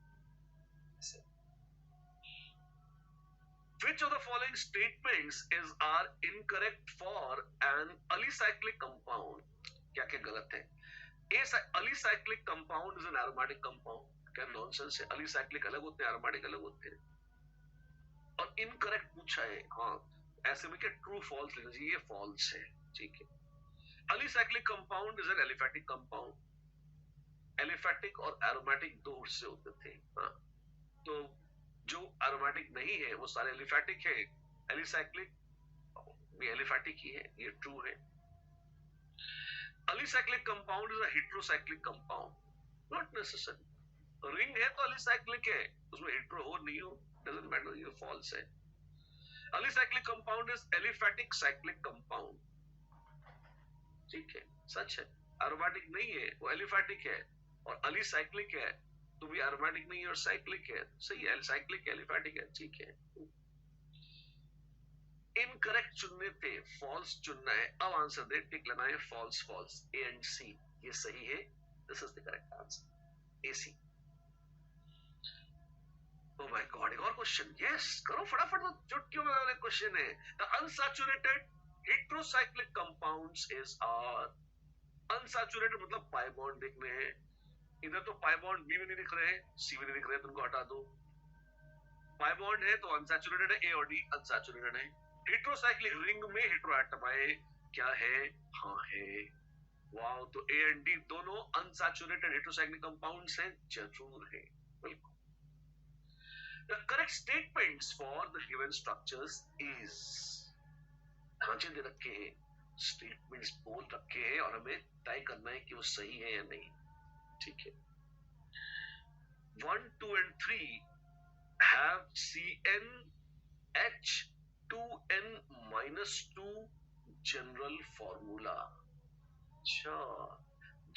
Which of the following statements are incorrect for an alicyclic compound? क्या क्या गलत है? Alicyclic compound is an aromatic compound. क्या नॉनसेंस है? alicyclic अलग होते हैं, aromatic अलग होते हैं। और इनकरेक्ट पूछा है, हाँ, ऐसे में क्या ट्रू फॉल्स लिखना चाहिए? ये फॉल्स है, ठीक है। alicyclic compound is an aliphatic compound. Aliphatic और एरोमेटिक दो हिस्से होते थे, हाँ, तो जो एरोमेटिक नहीं है वो सारे एलिफैटिक है, एलिसाइक्लिक भी एलिफैटिक ही है, ये ट्रू है। Alicyclic compound is a heterocyclic compound, not necessary. Ring है तो एलिसाइक्लिक है, उसमें हेटेरो हो नहीं हो डजंट मैटर, ये फॉल्स है। Alicyclic compound is aliphatic cyclic compound, ठीक है, सच है। एरोमेटिक नहीं है, वो एलिफैटिक है, और एलिसाइक्लिक है तो भी एरोमेटिक नहीं है और साइक्लिक है, सही है, साइक्लिक एलिफैटिक है, ठीक है। इनकरेक्ट चुनने थे, फॉल्स चुनना है। अब आंसर दे, टिक लेना है, false false, A and C ये सही है, this is the correct answer, A C. Oh my god, एक और क्वेश्चन, यस करो फटाफट, तो चुटकियों में वाले क्वेश्चन है। The unsaturated heterocyclic compounds is are, unsaturated मतलब पाई बॉन्ड देखने हैं, इधर तो पाई बॉन्ड बी में नहीं दिख रहे हैं, सी में नहीं दिख रहे हैं, तो उनको हटा दो। पाई बॉन्ड है तो अनसैचुरेटेड है, ए और डी अनसैचुरेटेड है। हेटेरोसाइक्लिक रिंग में हेटेरोएटम आए, क्या है? हाँ है, वाओ, तो ए एंड डी दोनों अनसैचुरेटेड हेटेरोसाइक्लिक कंपाउंड्स हैं, जरूर है, बिल्कुल। The correct statements for the given structures is, ढांचे दे रखे हैं, स्टेटमेंट्स बोल रखे हैं, और हमें तय करना है कि वो सही है या नहीं, ठीक है। 1, 2 and 3 have CnH2n-2 general formula. अच्छा,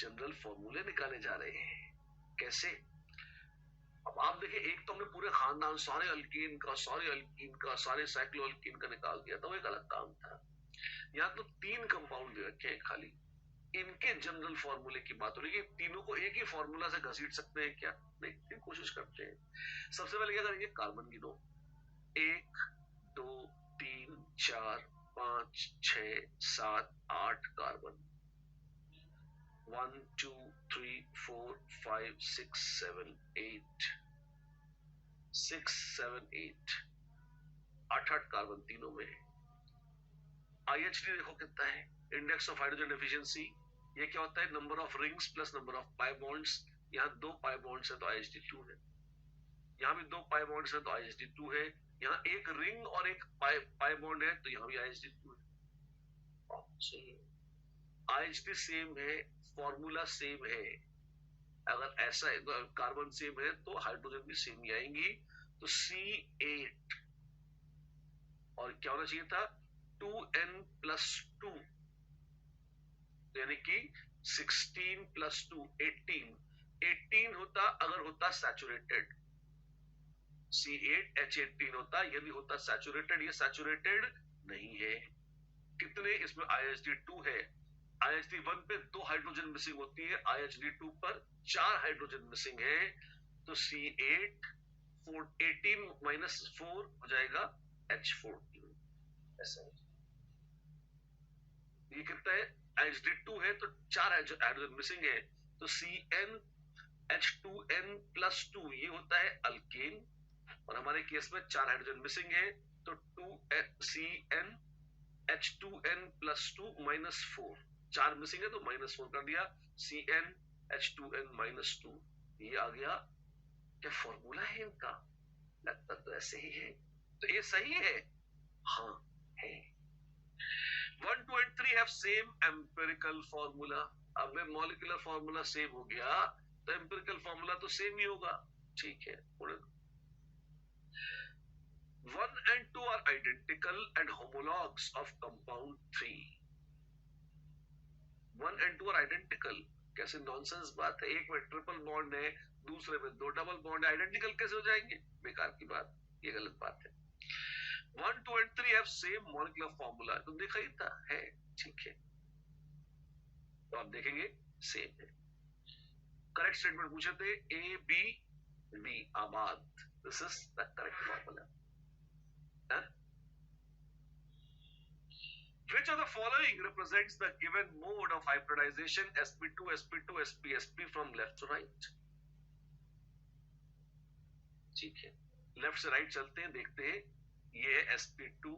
जनरल फॉर्मूले निकाले जा रहे हैं, कैसे? अब आप देखिए, एक तो हमने पूरे खानदान सारे अल्कीन का, सारे साइक्लो अल्कीन का निकाल दिया था, वो एक अलग काम था। यहाँ तो 3 कंपाउंड दे रखे हैं खाली, इनके जनरल फॉर्मूले की बात हो रही है, तीनों को एक ही फॉर्मूला से घसीट सकते हैं क्या? देखते हैं, कोशिश करते हैं। सबसे पहले क्या करेंगे, कार्बन गिनो, 1 2 3 4 5 6 7 8 कार्बन, 1 2 3 4 5 6 7 8 6 7 8 8 कार्बन तीनों में है। आईएचडी देखो कितना है, इंडेक्स ऑफ हाइड्रोजन एफिशिएंसी, ये क्या होता है? Number of rings plus number of pi bonds. यहाँ 2 पाई बॉन्ड्स है तो आईएचडी 2 है, यहाँ भी 2 पाई बॉन्ड्स है तो आईएचडी 2 है, यहाँ एक रिंग और एक पाई बॉन्ड है तो यहाँ भी आईएचडी 2 है, सही है। आईएचडी सेम है, फॉर्मूला सेम है, अगर ऐसा है तो कार्बन सेम है तो हाइड्रोजन भी सेम ही आएंगी, तो C8, और क्या होना चाहिए था? 2n+2 यानी कि 16+2 18 होता अगर होता सैचुरेटेड, C8H18 होता यदि होता सैचुरेटेड। ये सैचुरेटेड नहीं है। कितने इसमें IHD2 है। IHD1 पे 2 हाइड्रोजन मिसिंग होती है, IHD2 पर 4 हाइड्रोजन मिसिंग है, तो C8 18 - 4 हो जाएगा H14। ऐसा ये कितना है, IHD2 है तो 4 हाइड्रोजन मिसिंग है, तो CnH2n+2 ये होता है अल्केन, और हमारे केस में 4 हाइड्रोजन मिसिंग है, तो CnH2n+2 -4, 4 मिसिंग है तो -4 कर दिया, CnH2n-2 ये आ गया। क्या फॉर्मूला है इनका? लगता तो ऐसे ही है, तो ये सही है। हाँ है। 1, 2 and 3 have same empirical formula। अब मॉलिक्यूलर फॉर्मूला सेम हो गया तो एम्पिरिकल फॉर्मूला तो सेम ही होगा। ठीक है, 1 and 2 are identical and homologues of compound 3। 1 and 2 are identical। कैसे नॉनसेंस बात है, एक में ट्रिपल बॉन्ड है, दूसरे में 2 डबल बॉन्ड है, आइडेंटिकल कैसे हो जाएंगे? बेकार की बात, ये गलत बात है। 1, 2 and 3 have same molecular formula। तो देखा ही था, है, ठीक है, तो आप देखेंगे सेम है। करेक्ट स्टेटमेंट पूछे थे ABD आबाद, this is the correct formula. Which of the following represents the given mode of hybridization sp2 sp2 sp sp from left to right? ठीक है, लेफ्ट से राइट चलते हैं, देखते हैं। ये है sp2,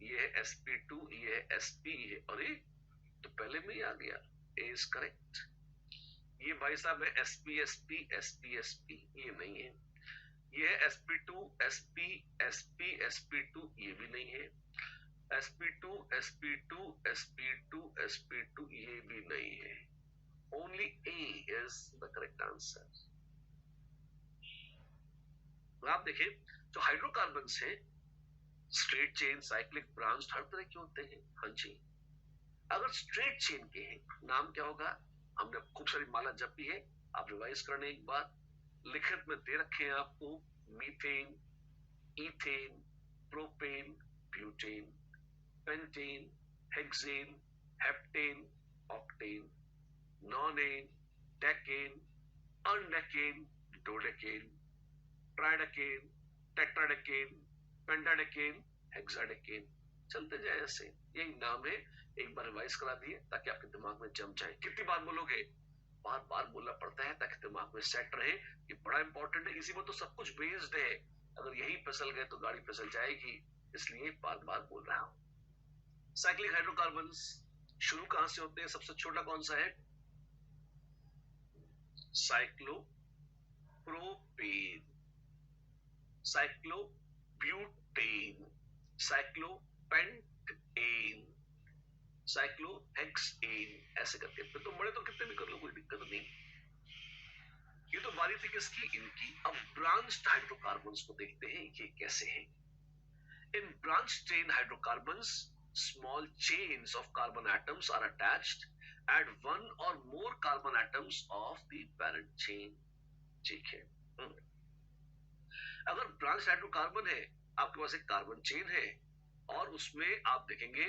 ये है sp2, ये है sp, और ये तो पहले में ही आ गया, A is correct। ये भाई साहब है sp sp sp sp, ये नहीं है। ये है sp2 sp sp sp2, ये भी नहीं है। sp2 sp2 sp2 sp2, ये भी नहीं है। Only A is the correct answer। आप देखिए, जो हाइड्रोकार्बन्स हैं, स्ट्रेट चेन, साइक्लिक, ब्रांच, हर तरह के होते हैं। हाँ जी, अगर स्ट्रेट चेन के हैं, नाम क्या होगा? हमने खूब सारी माला जपी है, आप रिवाइज करने एक बार, लिखित में दे रखे हैं आपको, methane, ethane, propane, butane, pentane, hexane, heptane, octane, nonane, decane, undecane, dodecane, tridecane, tetradecane, pentadecane, hexadecane, चलते जाए ऐसे। यही नाम है, एक बार रिवाइज करा दिए ताकि आपके दिमाग में जम जाए। कितनी बार बोलोगे? बार बार बोलना पड़ता है ताकि दिमाग में सेट रहे, ये बड़ा इंपॉर्टेंट है, इसी में तो सब कुछ बेस्ड है। अगर यही फिसल गए तो गाड़ी फिसल जाएगी, इसलिए बार बार बोल रहा हूं। साइक्लिक हाइड्रोकार्बन्स शुरू कहां से होते हैं? सबसे छोटा कौन सा है? साइक्लोप्रोपेन, साइक्लोब्यूटेन, साइक्लोपेंटेन, साइक्लोहेक्सेन, ऐसे करके। तो बड़े तो कितने भी कर लो, कोई दिक्कत नहीं। ये तो बारी थी किसकी? इनकी। अब ब्रांच्ड हाइड्रोकार्बन्स को देखते हैं ये कैसे हैं। In branch chain hydrocarbons, small chains of carbon atoms are attached at one or more carbon atoms of the parent chain। ठीक है, अगर ब्रांच हाइड्रोकार्बन है, आपके पास एक कार्बन चेन है, और उसमें आप देखेंगे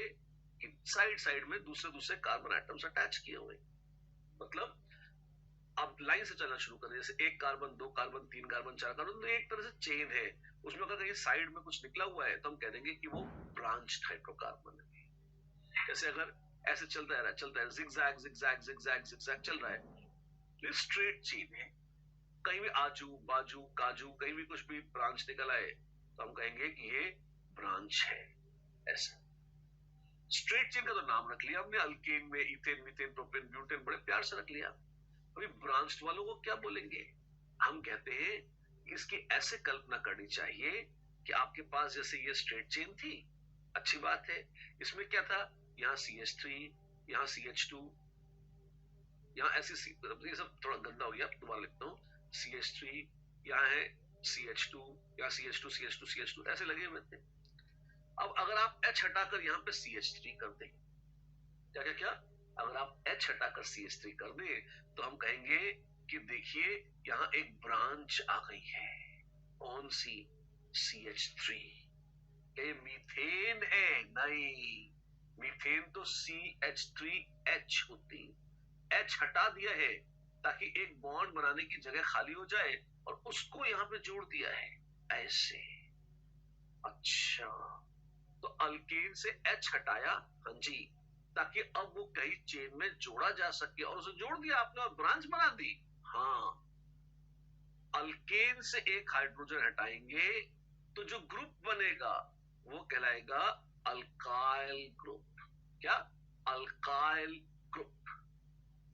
कि साइड साइड में दूसरे दूसरे कार्बन एटम्स अटैच किए हुए। मतलब आप लाइन से चलना शुरू करें, जैसे 1 कार्बन, 2 कार्बन, 3 कार्बन, 4 कार्बन, तो एक तरह से चेन है। उसमें अगर कहीं साइड में कुछ निकला हुआ है तो हम कह देंगे कि वो ब्रांच्ड हाइड्रोकार्बन है। जैसे अगर ऐसे चलता है जिगजैग जिगजैग जिगजैग जिगजैग चल रहा है, ये स्ट्रेट चेन है। कहीं भी आजू बाजू काजू कहीं भी कुछ भी ब्रांच निकल आए तो हम कहेंगे कि ये ब्रांच है। ऐसा स्ट्रेट चेन का तो नाम रख लिया हमने, अल्केन में इथेन, मीथेन, प्रोपेन, ब्यूटेन, बड़े प्यार से रख लिया। अभी ब्रांच्ड वालों को क्या बोलेंगे? हम कहते हैं इसकी ऐसे कल्पना करनी चाहिए कि आपके पास जैसे ये स्ट्रेट चेन थी, अच्छी बात है, इसमें क्या था? यहाँ CH3, यहाँ CH2, यहाँ ऐसे, ये सब थोड़ा गंदा हो गया, दोबारा लिखता हूँ, CH3, यहाँ है CH2, यहाँ CH2 CH2 CH2, ऐसे लगे हुए थे। अब अगर आप H हटाकर यहाँ पे CH3 कर दें, क्या क्या क्या, अगर आप H हटाकर CH3 कर दें तो हम कहेंगे कि देखिए यहाँ एक ब्रांच आ गई है। कौन सी? CH3। क्या ये मीथेन है? नहीं, मीथेन तो CH3H होती, H हटा दिया है ताकि एक बॉन्ड बनाने की जगह खाली हो जाए और उसको यहाँ पे जोड़ दिया है ऐसे। अच्छा, तो अल्केन से H हटाया, हाँ जी, ताकि अब वो कई चेन में जोड़ा जा सके, और उसे जोड़ दिया आपने और ब्रांच बना दी। हाँ, अल्केन से एक हाइड्रोजन हटाएंगे तो जो ग्रुप बनेगा वो कहलाएगा अल्काइल ग्रुप। क्या? Alkyl group.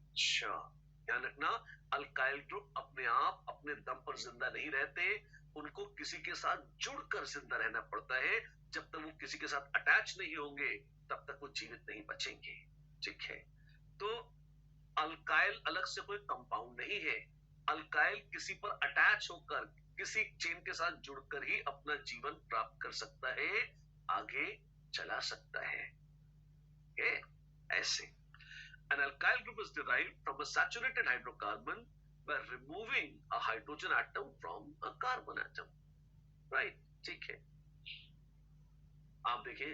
अच्छा, ध्यान रखना, अल्काइल ग्रुप अपने आप अपने दम पर जिंदा नहीं रहते, उनको किसी के साथ जुड़कर जिंदा रहना पड़ता है। जब तक वो किसी के साथ अटैच नहीं होंगे तब तक वो जीवित नहीं बचेंगे। ठीक है, तो अल्काइल अलग से कोई कंपाउंड नहीं है, अल्काइल किसी पर अटैच होकर किसी चेन के साथ जुड़कर ही अपना जीवन प्राप्त कर सकता है, आगे चला सकता है। ऐसे an alkyl group is derived from a saturated hydrocarbon by removing a hydrogen atom from a carbon atom, right? ठीक है, आप देखिए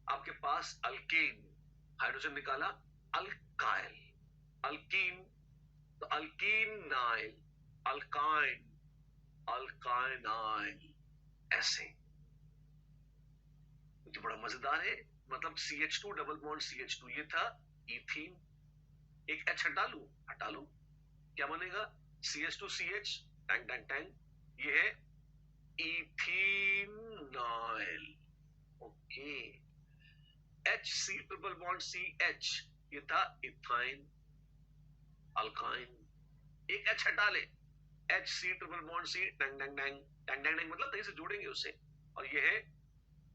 आपके पास अल्केन, हाइड्रोजन निकाला, अल्काइल, अल्कीन, तो अल्कीनाइल, अल्काइन, अल्काइनाइल, ऐसे। तो बड़ा मजेदार है, मतलब CH2 डबल बॉन्ड CH2 ये था इथीन, एक H हटा लूं, हटा लूं, क्या बनेगा? CH2CH, टैंग टैंग टैंग, ये है ethynyl. Okay, HC triple bond CH, ये था इथाइन, अल्काइन, एक H हटा ले, HC triple bond C, Tang Tang Tang Tang Tang Tang, मतलब कहीं से जोड़ेंगे उसे, और ये है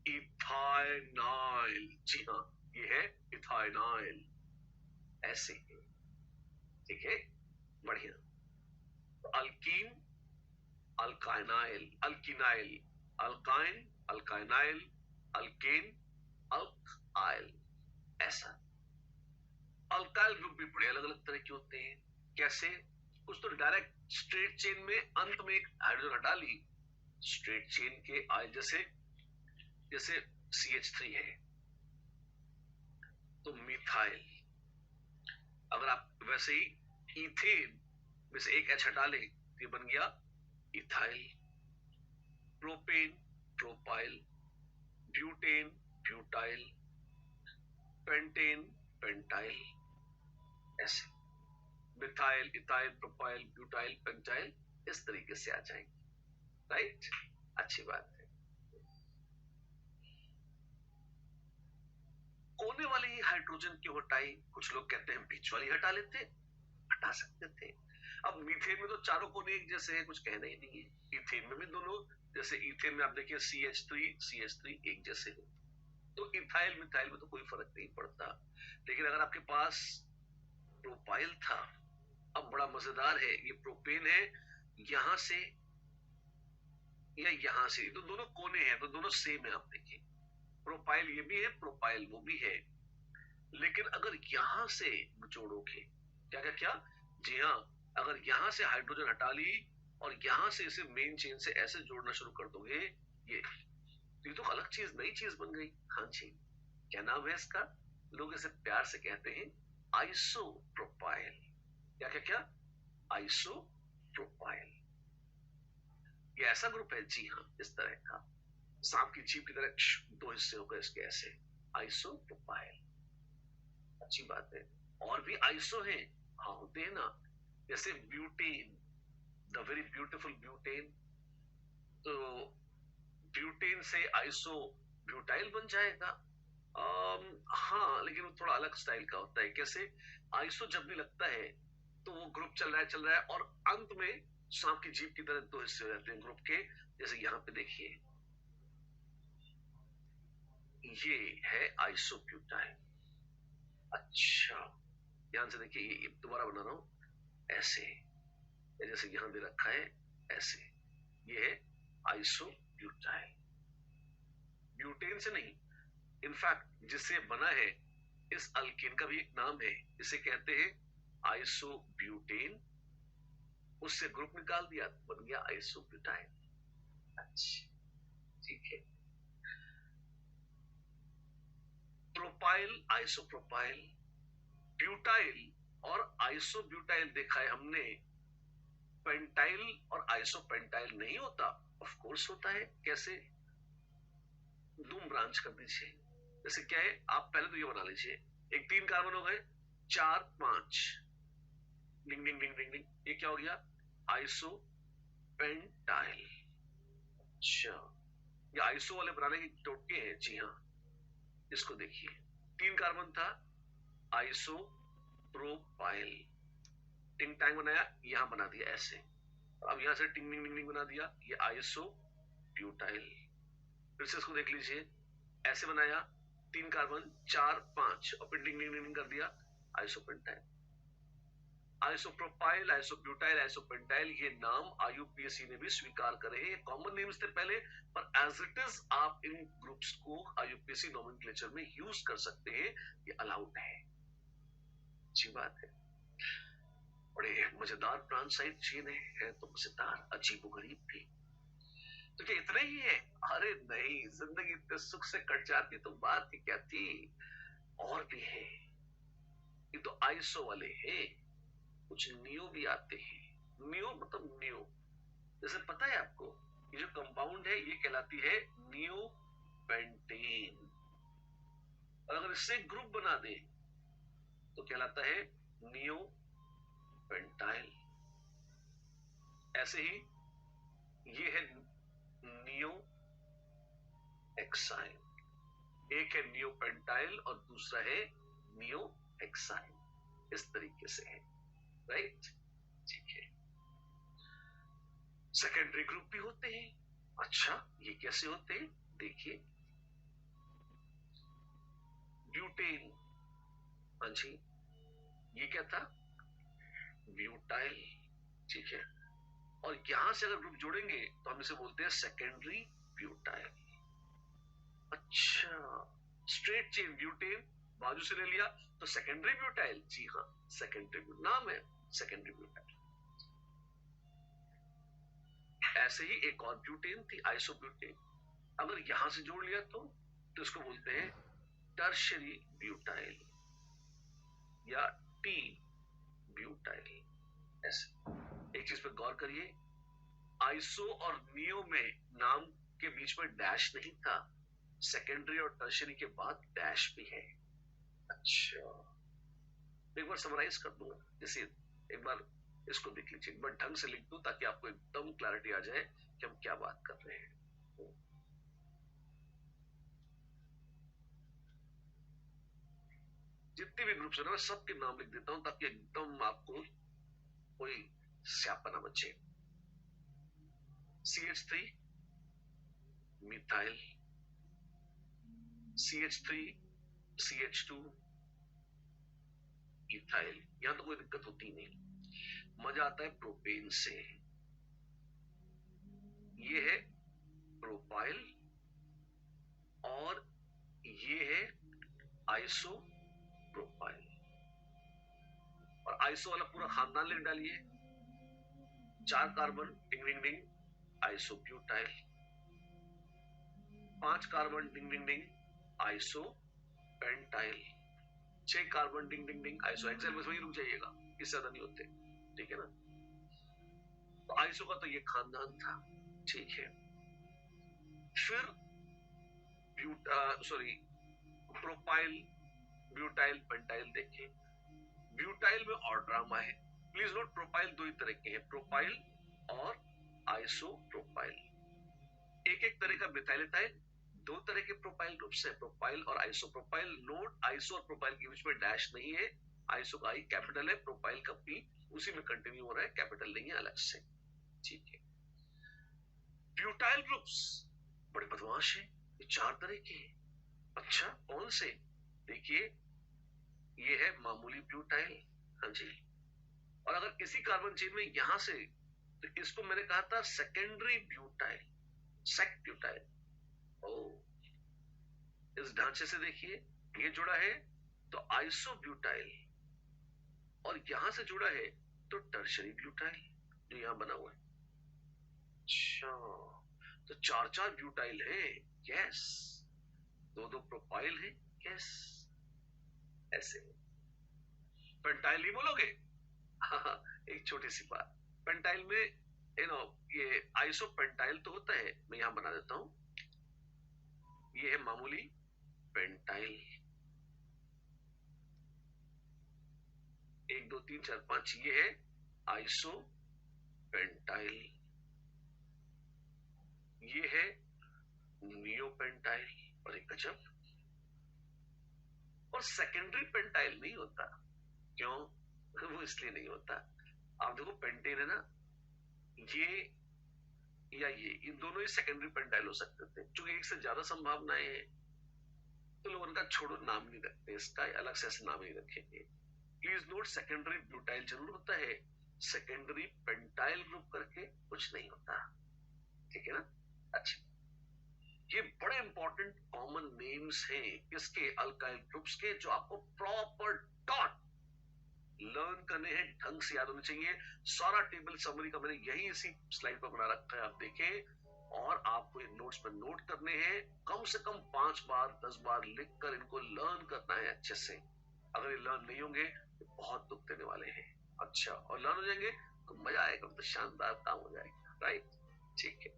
इथाइनाइल। जी हाँ, ये है इथाइनाइल, ऐसे। ठीक है, बढ़िया। तो अल्कीन, अल्काइनाइल, अल्कीनाइल, अल्काइन, अल्काइनाइल, अल्केन, अल्काइल, ऐसा। अल्काइल ग्रुप भी बड़े अलग अलग तरह के होते हैं। कैसे? कुछ तो डायरेक्ट स्ट्रेट चेन में अंत में एक हाइड्रोजन हटा ली, स्ट्रेट चेन के आए, जैसे जैसे CH3 है तो मिथाइल, अगर आप वैसे ही इथेन में से एक H हटा लें तो ये बन गया ethyl, propane, propyl, butane, butyl, pentane, pentyl, ऐसे। Methyl, ethyl, propyl, butyl, pentyl, इस तरीके से आ जाएंगे, राइट? अच्छी बात है। कोने वाली हाइड्रोजन क्यों हटाई? कुछ लोग कहते हैं बीच वाली हटा लेते, हटा सकते थे। अब मीथेन में तो चारों कोने एक जैसे हैं, कुछ कहना ही नहीं है। इथेन में भी दोनों, जैसे इथेन में आप देखिए CH3 एक जैसे हो, तो इथाइल मिथाइल में तो कोई फर्क नहीं पड़ता। लेकिन अगर आपके पास प्रोपाइल था, अब बड़ा मजेदार है, ये प्रोपेन है, यहां से या यहां से, तो दोनों कोने हैं, तो दोनों सेम है। आप देखिए प्रोपाइल ये भी है, प्रोपाइल वो भी है, लेकिन अगर यहां से जोड़ोगे, क्या क्या क्या, जी हाँ, अगर यहां से हाइड्रोजन हटा ली और यहां से इसे मेन चेन से ऐसे जोड़ना शुरू कर दोगे, ये तो अलग चीज, नई चीज बन गई। हाँ जी, क्या नाम है इसका? लोग इसे प्यार से कहते हैं आइसोप्रोपाइल। क्या क्या क्या? आइसोप्रोपाइल। ये ऐसा ग्रुप है, जी हाँ, इस तरह का, सांप की जीभ की तरह दो हिस्से हो गए इसके, ऐसे, आइसोप्रोपाइल। अच्छी बात है। और भी आइसो हैं, हाँ होते हैं ना, जैसे butane, the very beautiful butane, तो ब्यूटेन से आइसो ब्यूटाइल बन जाएगा। हाँ, लेकिन वो थोड़ा अलग स्टाइल का होता है। कैसे? आइसो जब भी लगता है तो वो ग्रुप चल रहा है और अंत में सांप की जीभ की तरह दो हिस्से हो जाते हैं ग्रुप के, जैसे यहाँ पे देखिए, ये है आइसोब्यूटाइल। अच्छा, ध्यान से देखिए, ये दोबारा बना रहा हूं, ऐसे, जैसे यहां दे रखा है ऐसे, ये है आइसोब्यूटाइल। ब्यूटेन से नहीं, इनफैक्ट जिससे बना है इस अल्केन का भी एक नाम है, इसे कहते हैं आइसोब्यूटेन। उससे ग्रुप निकाल दिया, बन गया आइसोब्यूटाइल। अच्छा, ठीक है। प्रोपाइल, आइसोप्रोपाइल, ब्यूटाइल और आइसोब्यूटाइल देखा है हमने। पेंटाइल और आइसोपेंटाइल नहीं होता? ऑफ कोर्स होता है। कैसे? तुम ब्रांच कर दीजिए। जैसे क्या है, आप पहले तो ये बना लीजिए, एक 3 कार्बन हो गए, 4 5, डिंग डिंग डिंग डिंग डिंग, ये क्या हो गया? आइसोपेंटाइल। अच्छा, ये आइसो वाले बनाने के टोटके हैं। जी हाँ, इसको देखिए, 3 कार्बन था, आइसो प्रोपाइल, टिंग टैंग बनाया, यहां बना दिया ऐसे। अब यहां से टिंग टिंग टिंग बना दिया, ये आइसो ब्यूटाइल। फिर से इसको देख लीजिए, ऐसे बनाया, 3 कार्बन, 4 5, और फिर टिंग टिंग टिंग कर दिया, आइसोपेंटाइल। आइसोप्रोपाइल, आइसोब्यूटाइल, आइसोपेंटाइल, ये नाम आईयूपीएसी ने भी स्वीकार करे हैं। कॉमन नेम्स थे पहले, पर एज इट इज आप इन ग्रुप्स को आईयूपीएसी नोमेनक्लेचर में यूज कर सकते हैं, ये अलाउड है। अच्छी बात है। बड़े मजेदार ब्रांच साइड चेन है तो मजेदार, अजीबोगरीब भी। तो क्या इतना ही है? अरे नहीं, जिंदगी इतने सुख से कट जाती तो बात ही क्या थी, और भी है। ये तो आइसो वाले हैं, कुछ नियो भी आते हैं। नियो मतलब नियो, जैसे पता है आपको, ये जो कंपाउंड है ये कहलाती है नियो पेंटेन। और अगर इससे ग्रुप बना दे तो कहलाता है नियो पेंटाइल। ऐसे ही ये है नियो एक्साइल, एक है नियो पेंटाइल और दूसरा है नियो एक्साइल, इस तरीके से है। राइट, ठीक है। सेकेंडरी ग्रुप भी होते हैं। अच्छा, ये कैसे होते हैं? देखिए, ब्यूटेन, हाँ जी, ये क्या था? ब्यूटाइल, ठीक है। और यहां से अगर ग्रुप जोड़ेंगे तो हम इसे बोलते हैं सेकेंडरी ब्यूटाइल। अच्छा, स्ट्रेट चेन ब्यूटेन बाजू से ले लिया तो सेकेंडरी ब्यूटाइल। जी हाँ, सेकेंडरी नाम है सेकेंडरी ब्यूटाइल। ऐसे ही एक और ब्यूटेन थी, आइसोब्यूटेन। अगर यहां से जोड़ लिया तो इसको बोलते हैं टर्शियरी ब्यूटाइल या टी ब्यूटाइल। ऐसे एक चीज पे गौर करिए, आइसो और नियो में नाम के बीच में डैश नहीं था, सेकेंडरी और टर्शियरी के बाद डैश भी है। अच्छा, एक बार समराइज कर दूंगा, जैसे एक बार इसको देख लीजिए, एक बार ढंग से लिख दूं ताकि आपको एकदम क्लैरिटी आ जाए कि हम क्या बात कर रहे हैं। जितने भी ग्रुप्स है ना, मैं सबके नाम लिख देता हूं ताकि एकदम आपको कोई स्यापा ना बचे। CH3 methyl, CH3 CH2 ethyl, यहां तो कोई दिक्कत होती नहीं। मजा आता है प्रोपेन से, ये है प्रोपाइल और ये है आइसो प्रोपाइल। और आइसो वाला पूरा खानदान लिख डालिए, 4 कार्बन डिंग डिंग डिंग आइसोब्यूटाइल, 5 कार्बन डिंग डिंग डिंग आइसो पेंटाइल, 6 कार्बन डिंग डिंग डिंग आइसो एक्साइल। बस वही रुक जाइएगा, इससे ज्यादा नहीं होते, ठीक है ना। तो आइसो का तो ये खानदान था, ठीक है। फिर प्रोपाइल, ब्यूटाइल, पेंटाइल देखें। ब्यूटाइल में और ड्रामा है। प्लीज नोट, प्रोपाइल दो ही तरह के हैं, प्रोपाइल और आइसोप्रोपाइल। एक एक तरह का मिथाइल इथाइल, 2 तरह के प्रोपाइल ग्रुप्स हैं, प्रोपाइल और आइसोप्रोपाइल। नोट, आइसो और प्रोपाइल के बीच में डैश नहीं है, आइसो का आई कैपिटल है, प्रोपाइल का पी उसी में कंटिन्यू हो रहा है, कैपिटल नहीं है अलग से, ठीक है। ब्यूटाइल ग्रुप्स बड़े बदमाश हैं, ये 4 तरह के हैं। अच्छा, कौन से? देखिए, ये है मामूली ब्यूटाइल, हाँ जी। और अगर इसी कार्बन चेन में यहां से, तो इसको मैंने कहा था सेकेंडरी ब्यूटाइल, सेक ब्यूटाइल। ओ, इस ढांचे से देखिए, ये जुड़ा है तो आइसोब्यूटाइल, और यहां से जुड़ा है तो टर्शरी ब्यूटाइल जो यहां बना हुआ है। अच्छा, तो चार चार ब्यूटाइल है, यस, दो दो प्रोपाइल है, यस, ऐसे। पेंटाइल नहीं बोलोगे? एक छोटी सी बात, पेंटाइल में ये आइसोपेंटाइल तो होता है, मैं यहां बना देता हूं, ये है मामूली पेंटाइल, 1 2 3 4 5, ये है आइसोपेंटाइल, ये है नियोपेंटाइल, और एक गजब, और सेकेंडरी पेंटाइल नहीं होता। क्यों? वो इसलिए नहीं होता, आप देखो पेंटेन है ना, ये या ये दोनों ही सेकेंडरी पेंटाइल हो सकते थे, क्योंकि एक से ज्यादा संभावनाएं हैं तो लोग उनका छोड़ो नाम नहीं रखते, इसका अलग से ऐसे नाम ही रखेंगे। प्लीज नोट, सेकेंडरी ब्यूटाइल जरूर होता है, सेकेंडरी पेंटाइल ग्रुप करके कुछ नहीं होता, ठीक है ना? अच्छा, ये बड़े इंपॉर्टेंट कॉमन नेम्स हैं किसके? अल्काइल ग्रुप्स के, जो आपको प्रॉपर डॉट लर्न करने हैं, ढंग से याद होने चाहिए। सारा टेबल समरी का मैंने यही इसी स्लाइड पर बना रखा है, आप देखें, और आपको इन नोट्स पर नोट करने हैं, कम से कम 5 बार 10 बार लिखकर इनको लर्न करना है अच्छे से। अगर ये लर्न नहीं होंगे तो बहुत दुख देने वाले हैं। अच्छा, और लर्न हो जाएंगे तो मजा आएगा, तो शानदार काम हो जाएगा, राइट? ठीक है,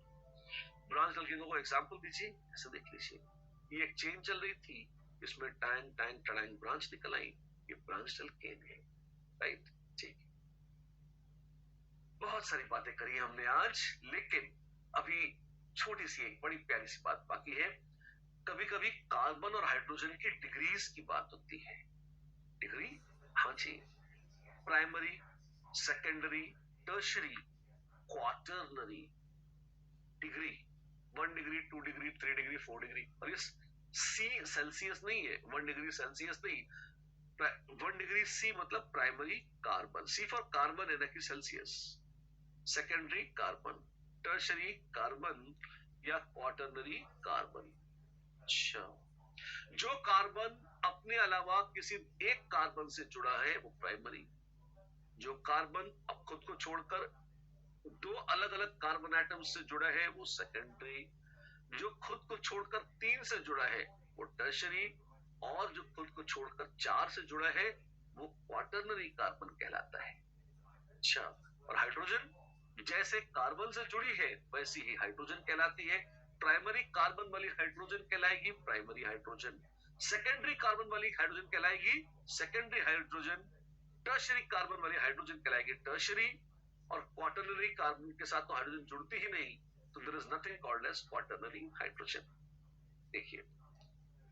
ब्रांच डलकिंगों को एग्जांपल दीजिए, ऐसे देख लीजिए, ये एक चेन चल रही थी, इसमें टैंग टैंग टड़ैंग ब्रांच निकल आई, ये ब्रांच डलकिंग है, राइट? ठीक, बहुत सारी बातें करी हमने आज, लेकिन अभी छोटी सी एक बड़ी प्यारी सी बात बाकी है। कभी कभी कार्बन और हाइड्रोजन की डिग्रीज की बात होती है। डिग्री, हाँ जी, primary, secondary, tertiary, quaternary degree, 1 degree 2 degree 3 degree 4 degree, और ये सी सेल्सियस नहीं है, 1 डिग्री सेल्सियस नहीं, 1 डिग्री सी मतलब primary carbon, C for carbon है ना कि Celsius, secondary carbon, tertiary carbon, या क्वार्टरनरी कार्बन। अच्छा, जो कार्बन अपने अलावा किसी एक कार्बन से जुड़ा है वो प्राइमरी, जो कार्बन अब खुद को छोड़कर 2 अलग अलग कार्बन एटम से जुड़ा है वो सेकेंडरी, जो खुद को छोड़कर 3 से जुड़ा है वो टर्शरी, और जो खुद को छोड़कर 4 से जुड़ा है वो क्वार्टरनरी कार्बन कहलाता है। अच्छा, और हाइड्रोजन जैसे कार्बन से जुड़ी है वैसी ही हाइड्रोजन कहलाती है। प्राइमरी कार्बन वाली हाइड्रोजन कहलाएगी प्राइमरी हाइड्रोजन, सेकेंडरी कार्बन वाली हाइड्रोजन कहलाएगी सेकेंडरी हाइड्रोजन, टर्शरी कार्बन वाली हाइड्रोजन कहलाएगी टर्शरी, और क्वार्टरनरी कार्बन के साथ तो हाइड्रोजन जुड़ती ही नहीं, तो there is nothing called as quaternary hydrogen. देखिए,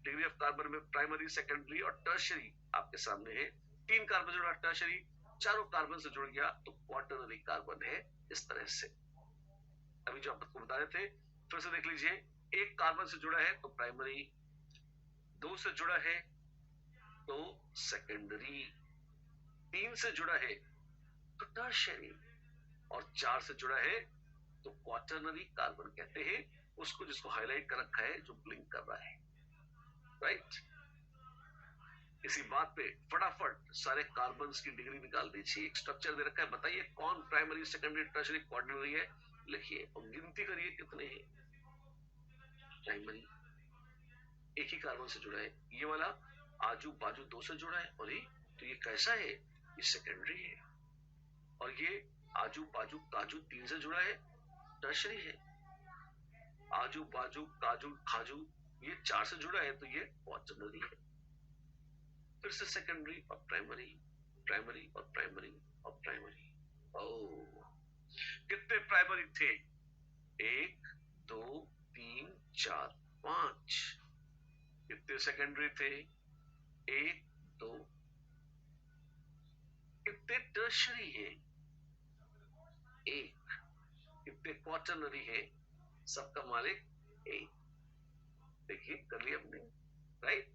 डिग्री ऑफ कार्बन में प्राइमरी, सेकेंडरी और टर्शरी आपके सामने है। 3 कार्बन जुड़ा टर्शरी, चारों कार्बन से जुड़ गया तो क्वार्टरनरी कार्बन है, इस तरह से। अभी जो आपको बता रहे थे फिर से देख लीजिए, 1 कार्बन से जुड़ा है तो प्राइमरी, 2 से जुड़ा है तो सेकेंडरी, 3 से जुड़ा है तो टर्शरी, और 4 से जुड़ा है तो क्वार्टरनरी कार्बन कहते हैं उसको, जिसको हाईलाइट कर रखा है, जो ब्लिंक कर रहा है, राइट? इसी बात पे फटाफट सारे कार्बन की डिग्री निकाल दीजिए। एक स्ट्रक्चर दे रखा है, बताइए कौन प्राइमरी, सेकेंडरी, टर्शरी, क्वार्टरनरी है, लिखिए और गिनती करिए कितने हैं। प्राइमरी 1 ही कार्बन से जुड़ा है, ये वाला आजू बाजू 2 से जुड़ा है, और ये तो ये कैसा है, ये सेकेंडरी है, और ये आजू बाजू काजू 3 से जुड़ा है, टर्शरी है, आजू बाजू काजू खाजू ये 4 से जुड़ा है तो ये क्वार्टरनरी है। फिर से सेकेंडरी और प्राइमरी, प्राइमरी और प्राइमरी और प्राइमरी। ओह, कितने प्राइमरी थे? 1 2 3 4 5। कितने सेकेंडरी थे? 1 2। कितने टर्शरी है? 1। कितने क्वार्टरनरी है? सबका मालिक 1। देखिए, कर लिया हमने, राइट?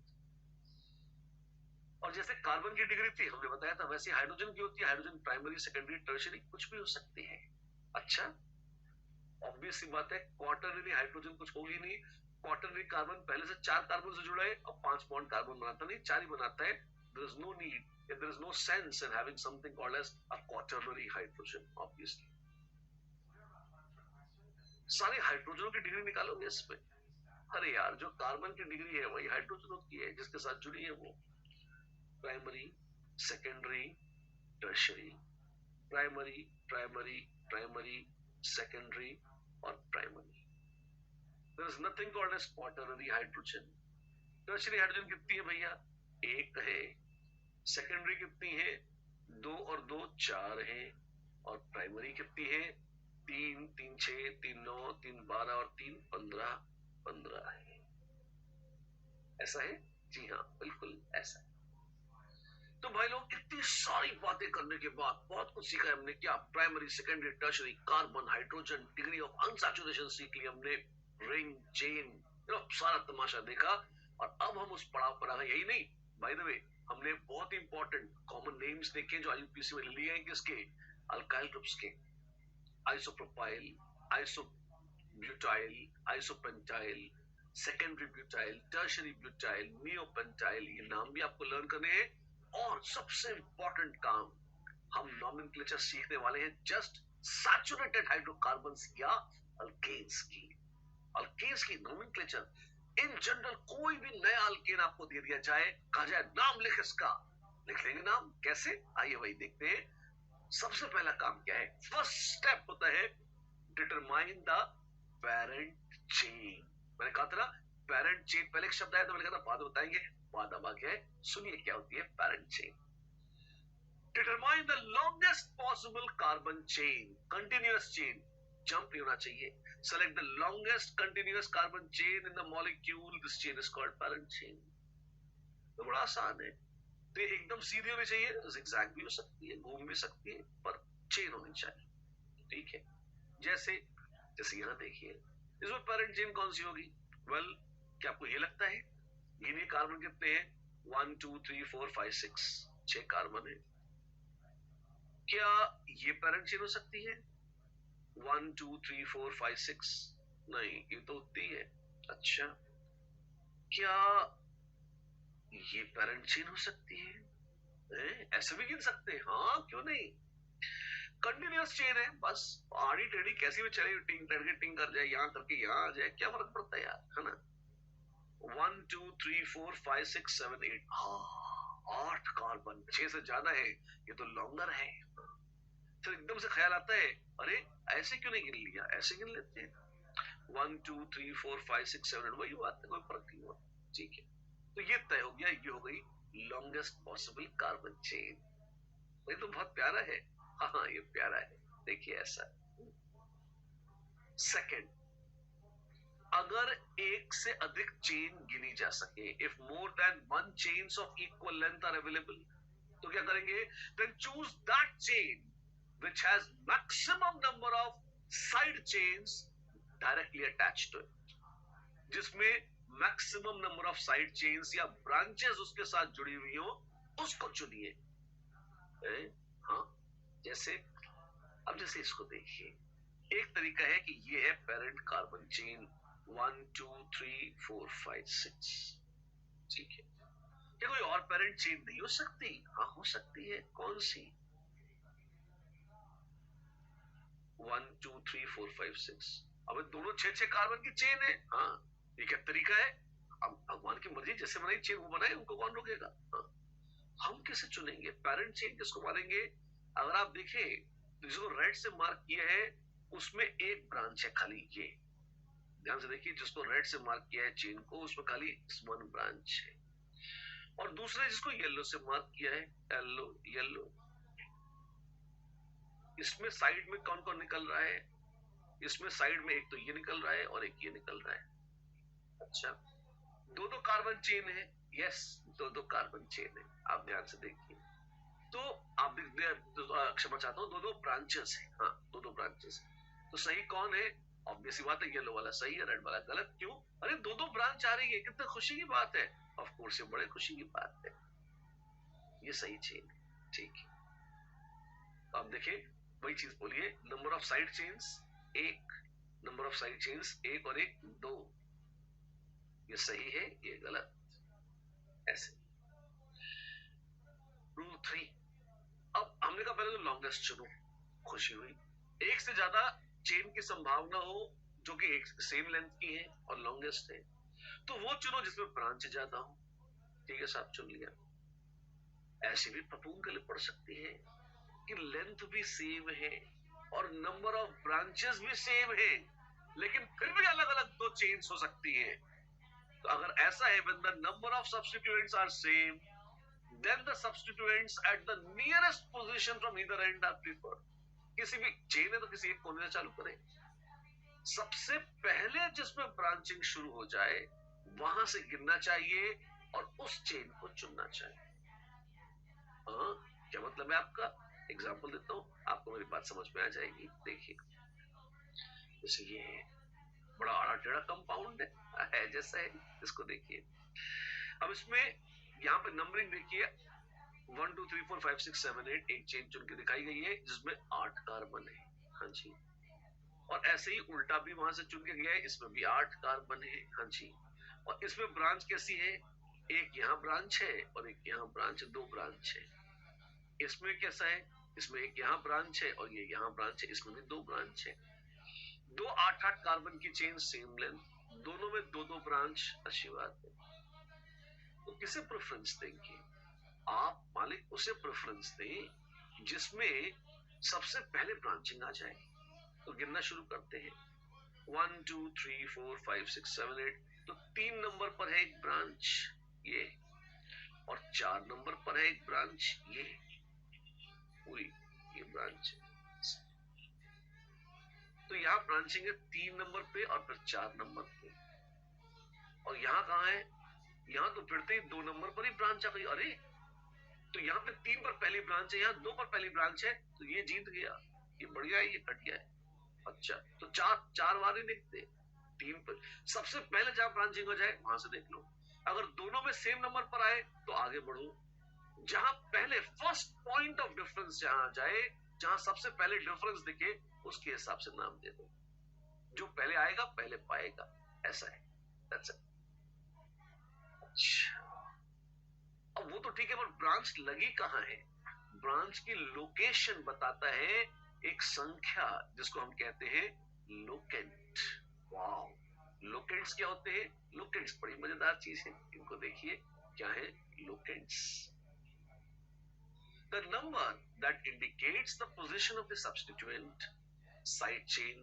और जैसे कार्बन की डिग्री थी हमने बताया था, वैसे हाइड्रोजन की होती है। हाइड्रोजन प्राइमरी, सेकेंडरी, टर्शरी कुछ भी हो सकती है। अच्छा, ऑब्वियस सी बात है, क्वार्टरनरी हाइड्रोजन कुछ होगी नहीं, क्वाटरनरी कार्बन पहले से 4 कार्बन से जुड़ा है, अब 5 बॉन्ड कार्बन बनाता नहीं, 4 ही बनाता है. There is no need, there is no sense in having something called as a quaternary hydrogen, obviously. सारे हाइड्रोजनों की डिग्री निकालोगे इसमें. अरे यार, जो कार्बन की डिग्री है वही हाइड्रोजनों की है, जिसके साथ जुड़ी है वो. Primary, secondary, tertiary. Primary, primary, primary, secondary और primary. There is nothing called as quaternary hydrogen. Tertiary hydrogen कितनी है भैया? 1 है. सेकेंडरी कितनी है? 2 और 2 4 है. और प्राइमरी कितनी है? 3 3 6 3 9 3 12 और 3 15 15 है. ऐसा है? जी हाँ, बिल्कुल ऐसा है. तो भाई लोग, इतनी सारी बातें करने के बाद बहुत कुछ सीखा हमने. क्या? Primary, secondary, tertiary, carbon, hydrogen, degree of unsaturation सीख ली हमने, रिंग, चेन, सारा तमाशा देखा. और अब हम उस पड़ाव पर आ गए. यही नहीं, बाय द वे, हमने बहुत इंपॉर्टेंट कॉमन नेम्स देखे जो आईयूपीएसी में लिए हैं. किसके? अल्काइल ग्रुप्स के. Isopropyl, isobutyl, isopentyl, secondary butyl, tertiary butyl, neopentyl. ये नाम भी आपको लर्न करने हैं. और सबसे इंपॉर्टेंट काम, हम नॉमेनक्लेचर सीखने वाले हैं जस्ट सैचुरेटेड हाइड्रोकार्बन्स या अल्केन्स की. अल्केन्स की नॉमेनक्लेचर. इन जनरल कोई भी नया अल्केन आपको दे दिया जाए, कहा जाए नाम लिख इसका, लिख लेंगे नाम. कैसे? आइए वही देखते हैं. सबसे पहला काम क्या है? फर्स्ट स्टेप होता है डिटरमाइन द पेरेंट चेन. मैंने कहा था ना, पेरेंट चेन पहले एक शब्द आया था, मैंने कहा था बाद में बताएंगे. बाद अब क्या है, सुनिए क्या होती है parent chain. Determine the longest possible carbon chain. Continuous chain, jump नहीं होना चाहिए. Select the longest continuous carbon chain in the molecule. This chain is called parent chain. तो बड़ा आसान है. तो एकदम सीधी होनी चाहिए, जिगजैग भी हो सकती है, घूम भी सकती है, पर चेन होनी चाहिए. ठीक है? जैसे यहां देखिए, इसमें पेरेंट चेन कौन सी होगी? वेल, क्या आपको ये लगता है? ये कार्बन कितने हैं? 1 2 3 4 5 6, 6 कार्बन है. क्या ये पेरेंट चेन हो सकती है? 1 2 3 4 5 6? नहीं, ये तो उतनी है. अच्छा, क्या ये पेरेंट चेन हो सकती है? ऐसे भी गिन सकते हैं. हाँ, क्यों नहीं. कंटिन्यूअस चेन है, बस आड़ी टेढ़ी कैसी भी चले, टिंग करके टिंग कर जाए, यहाँ करके यहाँ आ जाए, क्या फर्क पड़ता है यार, है ना. 1 2 3 4 5 6 7 8. हाँ, 8 कार्बन, 6 से ज्यादा है, ये तो लॉन्गर है. फिर एकदम से ख्याल आता है, अरे ऐसे क्यों नहीं गिन लिया, ऐसे गिन लेते हैं. 1 2 3 4 5 6 7 8. वही बात है, कोई फर्क नहीं हुआ. ठीक है, तो ये तय हो गया, ये हो गई लॉन्गेस्ट पॉसिबल कार्बन चेन. ये तो बहुत प्यारा है. हाँ, ये प्यारा है. देखिए ऐसा. सेकंड, अगर एक से अधिक चेन गिनी जा सके, if more than 1 chains of equal length are available, तो क्या करेंगे? Then choose that chain which has maximum number of side chains directly attached to it. जिसमें maximum number of side chains या ब्रांचेस उसके साथ जुड़ी हुई हो, उसको चुनिए. हाँ, जैसे अब जैसे इसको देखिए, एक तरीका है कि ये है पेरेंट कार्बन चेन 1 2 3 4 5 6. ठीक है, क्या कोई और पेरेंट चेन नहीं हो सकती? हाँ, हो सकती है. कौन सी? 1 2 3 4 5 6. अब दोनों 6 कार्बन की चेन है. हाँ, ये क्या तरीका है? अब भगवान की मर्जी, जैसे बनाई चेन वो बनाए, उनको कौन रोकेगा. हाँ, हम कैसे चुनेंगे पेरेंट चेन? किसको मारेंगे? अगर आप देखें, जिसको रेड से मार्क किया है उसमें एक ब्रांच है खाली. ये ध्यान से देखिए, जिसको रेड से मार्क किया है चेन को, उसमें खाली 1 ब्रांच है. और दूसरे जिसको येलो से मार्क किया है, येलो येलो, इसमें साइड में कौन कौन निकल रहा है? इसमें साइड में एक तो ये निकल रहा है और एक ये निकल रहा है. अच्छा, दो कार्बन चेन है. यस, दो कार्बन चेन है. आप ध्यान से देखिए, तो आप क्षमा चाहता हूँ, दो ब्रांचेस है. हाँ, दो ब्रांचेस है. तो सही कौन है? ऑब्वियस बात है, येलो वाला सही है, रेड वाला गलत. क्यों? अरे दो ब्रांच आ रही है, कितनी खुशी की बात है. ऑफ कोर्स, ये बड़े खुशी की बात है. ये सही चेन है. ठीक है, तो आप देखिए, वही चीज बोलिए. Number of side chains 1, number of side chains 1 और 1 2. ये सही है, ये गलत, ऐसे। रूल 3, अब हमने कहा पहले तो लॉन्गेस्ट चुनो, खुशी हुई। एक से ज्यादा चेन की संभावना हो जो कि एक सेम लेंथ की है और लॉन्गेस्ट है, तो वो चुनो जिसमें ब्रांच ज्यादा हो। ठीक है साहब, चुन लिया। ऐसे भी पतंगले पड़ सकती है कि लेंथ भी सेम है और नंबर ऑफ ब्रांचेस भी सेम है, लेकिन फिर भी अलग अलग दो चेन्स हो सकती है। तो अगर ऐसा है, when the number of substituents are same, then the substituents at the nearest position from either end are preferred. किसी भी चेन है तो किसी एक कोने से चालू करें, सबसे पहले जिसमें ब्रांचिंग शुरू हो जाए वहां से गिनना चाहिए और उस चेन को चुनना चाहिए। हाँ, क्या मतलब है आपका? एग्जाम्पल देता हूं, आपको मेरी बात समझ में आ जाएगी। देखिए, जैसे ये है, बड़ा आड़ा टेढ़ा कंपाउंड है जैसा है, इसको देखिए। अब इसमें यहाँ पे नंबरिंग देखिए, 1 2 3 4 5 6 7 8, एक चेन चुन के दिखाई गई है जिसमें 8 कार्बन है। हाँ जी, और ऐसे ही उल्टा भी वहां से चुन के गया है, इसमें भी 8 कार्बन है। हाँ जी, और इसमें ब्रांच कैसी है, एक यहाँ ब्रांच है और एक यहाँ ब्रांच है, 2 ब्रांच है। इसमें कैसा है, इसमें एक यहाँ ब्रांच है और ये यहाँ ब्रांच है, इसमें भी 2 ब्रांच है। दो 8-8 कार्बन की चेन, सेम लेंथ, दोनों में 2-2 ब्रांच, अच्छी बात है। तो किसे प्रेफरेंस देंगे आप? मालिक उसे प्रेफरेंस दें जिसमें सबसे पहले ब्रांचिंग आ जाए। तो गिनना शुरू करते हैं, 1 2 3 4 5 6 7 8। तो 3 नंबर पर है एक ब्रांच ये, और 4 नंबर पर है एक ब्रांच ये, पूरी ये ब्रांच। तो यहाँ ब्रांचिंग है 3 नंबर पे और फिर 4 नंबर पे, और यहाँ कहाँ है, यहाँ तो फिर से 2 नंबर पर ही ब्रांच आ गई। अरे, तो यहाँ पे 3 पर पहली ब्रांच है, यहाँ 2 पर पहली ब्रांच है, तो ये जीत गया, ये बढ़िया है, ये कट गया है। अच्छा, तो 4 बार ही देखते, 3 पर सबसे पहले जहां ब्रांचिंग हो जाए वहां से देख लो। अगर दोनों में सेम नंबर पर आए तो आगे बढ़ो, जहां पहले फर्स्ट पॉइंट ऑफ डिफरेंस जहां जाए, जहां सबसे पहले डिफरेंस दिखे, उसके हिसाब से नाम दे दो। जो पहले आएगा पहले पाएगा, ऐसा है। That's it. अच्छा, अब वो तो ठीक है, पर ब्रांच लगी कहां है? ब्रांच की लोकेशन बताता है एक संख्या जिसको हम कहते हैं लोकेंट। वाओ, लोकेंट्स क्या होते हैं? लोकेंट्स बड़ी मजेदार चीज है, इनको देखिए क्या है locants. The number that indicates the position of the substituent, side chain,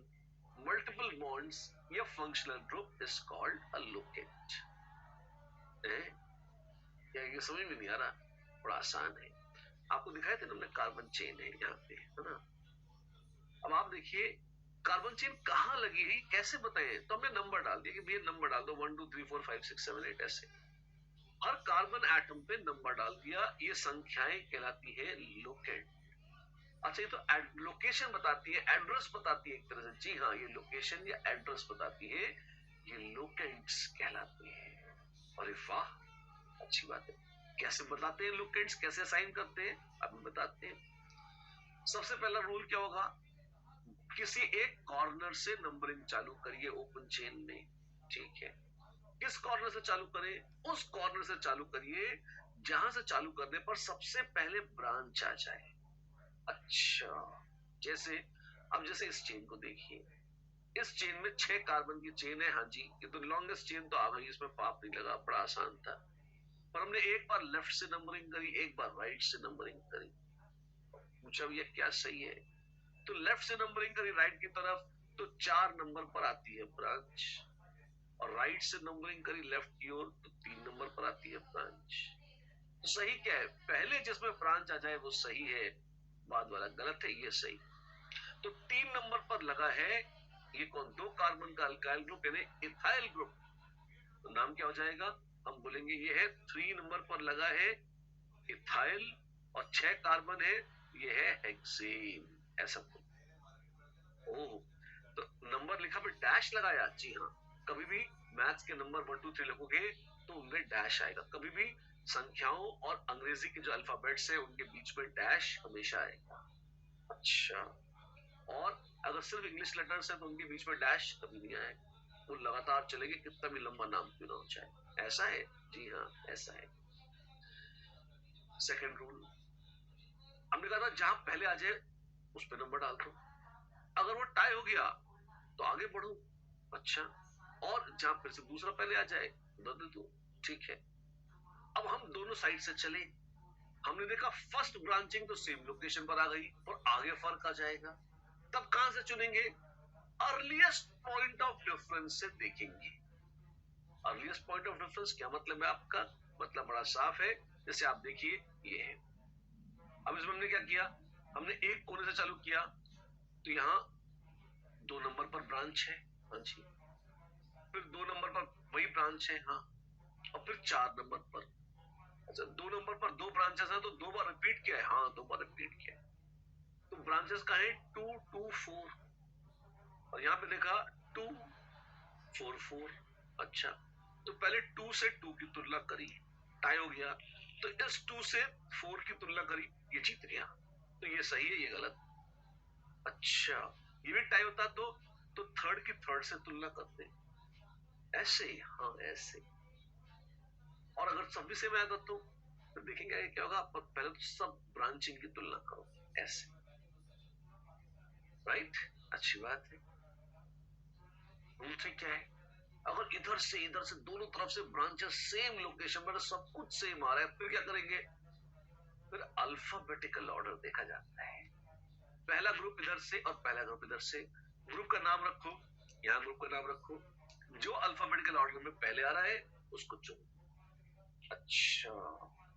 multiple bonds या functional group is called a locant. क्या ये समझ में नहीं आ रहा? बड़ा आसान है, आपको दिखाया था ना हमने, कार्बन चेन है यहाँ पे, है ना। अब आप देखिए कार्बन चेन कहाँ लगी है, कैसे बताएं? तो हमने नंबर डाल दिया कि भैया नंबर डाल दो 1 2 3 4 5 6 7 8, ऐसे हर कार्बन एटम पे नंबर डाल दिया। ये संख्याएं कहलाती है लोकेंट। अच्छा, ये तो लोकेशन बताती है, एड्रेस बताती है एक तरह से। जी हाँ, ये लोकेशन या एड्रेस बताती है, ये लोकेंट्स कहलाते हैं। अरे वाह, अच्छी बात है। कैसे बताते हैं लोकेंट्स, कैसे असाइन करते हैं, अभी बताते हैं। सबसे पहला रूल क्या होगा, किसी एक कॉर्नर से नंबरिंग चालू करिए ओपन चेन में। ठीक है, किस कॉर्नर से चालू करें? उस कॉर्नर से चालू करिए जहां से चालू करने पर सबसे पहले ब्रांच आ जाए। अच्छा, जैसे अब जैसे इस चेन को देखिए, इस चेन में 6 कार्बन की चेन है। हाँ जी, ये तो लॉन्गेस्ट चेन तो आ गई, इसमें पाप नहीं लगा, बड़ा आसान था। पर हमने एक बार लेफ्ट से नंबरिंग करी, एक बार राइट से नंबरिंग करी। पूछा भैया क्या सही है? तो लेफ्ट से नंबरिंग करी राइट की तरफ, तो 4 नंबर पर आती है ब्रांच, और राइट से नंबरिंग करी लेफ्ट की ओर, तो 3 नंबर पर आती है ब्रांच। तो सही क्या है? पहले जिसमें ब्रांच आ जाए वो सही है, बाद वाला गलत है, ये सही। तो 3 नंबर पर लगा है ये कौन? 2 कार्बन का अल्काइल ग्रुप यानी इथाइल ग्रुप। तो नाम क्या हो जाएगा? हम बोलेंगे ये है 3 नंबर पर लगा है इथाइल, और 6 कार्बन है, ये है हेक्सेन, ऐसा बोल। ओह, तो नंबर लिखा पर डैश लगाया। जी हाँ, कभी भी मैथ्स के नंबर 1 2 3 लिखोगे तो उनमें डैश आएगा। कभी भी संख्याओं और अंग्रेजी के जो अल्फाबेट्स है उनके बीच में डैश हमेशा आएगा। अच्छा, और अगर सिर्फ इंग्लिश लेटर्स है तो उनके बीच में डैश कभी नहीं आएगा। वो लगातार चलेंगे, कितना भी लंबा नाम क्यों ना हो जाए। ऐसा है, जी हाँ ऐसा है। सेकंड रूल, हमने कहा था जहां पहले आ जाए उस पर नंबर डाल दो, अगर वो टाई हो गया तो आगे बढ़ो। अच्छा, और जहां फिर से दूसरा पहले आ जाए दे दो, ठीक है। अब हम दोनों साइड से चले, हमने देखा फर्स्ट ब्रांचिंग तो सेम लोकेशन पर आ गई और आगे फर्क आ जाएगा। तब कहां से चुनेंगे? अर्लीस्ट पॉइंट ऑफ डिफरेंस से देखेंगे। अर्लीस्ट पॉइंट ऑफ डिफरेंस क्या मतलब है आपका? मतलब बड़ा साफ है, जैसे आप देखिए ये है। अब इसमें हमने क्या किया, हमने एक कोने से चालू किया, तो यहाँ 2 नंबर पर ब्रांच है, हाँ जी, फिर 2 नंबर पर वही ब्रांच है, हाँ, और फिर 4 नंबर पर। अच्छा, 2 नंबर पर 2 ब्रांचेस है तो 2 बार रिपीट किया है, हाँ 2 बार रिपीट किया है। तो ब्रांचेस का है 2 2 4 और यहाँ पे लिखा 2 4 4। अच्छा, तो पहले 2 से 2 की तुलना करी, टाई हो गया, तो इस 2 से 4 की तुलना करी, ये जीत गया। तो ये सही है, ये गलत। अच्छा, ये भी टाई होता तो थर्ड की थर्ड से तुलना करते, ऐसे, हाँ ऐसे। और अगर सब भी सेम आया तो फिर देखेंगे क्या होगा। पहले तो सब ब्रांचिंग की तुलना करो, ऐसे, राइट, अच्छी बात है। रूल 3 क्या है? अगर इधर से दोनों तरफ से ब्रांचेस सेम लोकेशन पर, सब कुछ सेम आ रहा है, फिर क्या करेंगे? फिर अल्फाबेटिकल ऑर्डर देखा जाता है। पहला ग्रुप इधर से और पहला ग्रुप इधर से, ग्रुप का नाम रखो, यहाँ ग्रुप का नाम रखो, जो अल्फाबेटिकल ऑर्डर में पहले आ रहा है उसको चुनो। अच्छा,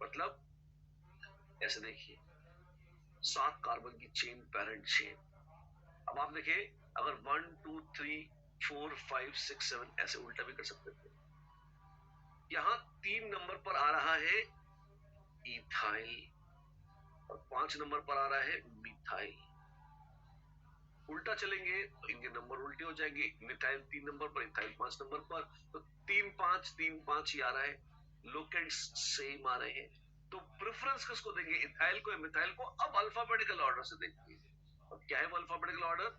मतलब ऐसे देखिए 7 कार्बन की चेन, पैरेंट चेन। अब आप देखिए, अगर 1 2 3 4 5 6 7 ऐसे उल्टा भी कर सकते थे। यहाँ 3 नंबर पर आ रहा है इथाइल और 5 नंबर पर आ रहा है मिथाइल। उल्टा चलेंगे तो इनके नंबर उल्टे हो जाएंगे, मिथाइल 3 नंबर पर, इथाइल 5 नंबर पर, तो 3 5 3 5 ही आ रहा है, लोकेंट्स सेम आ रहे हैं। तो प्रेफरेंस किसको देंगे, इथाइल को या मिथाइल को? अब अल्फाबेटिकल ऑर्डर से देखिए, अब क्या है वो alphabetical order?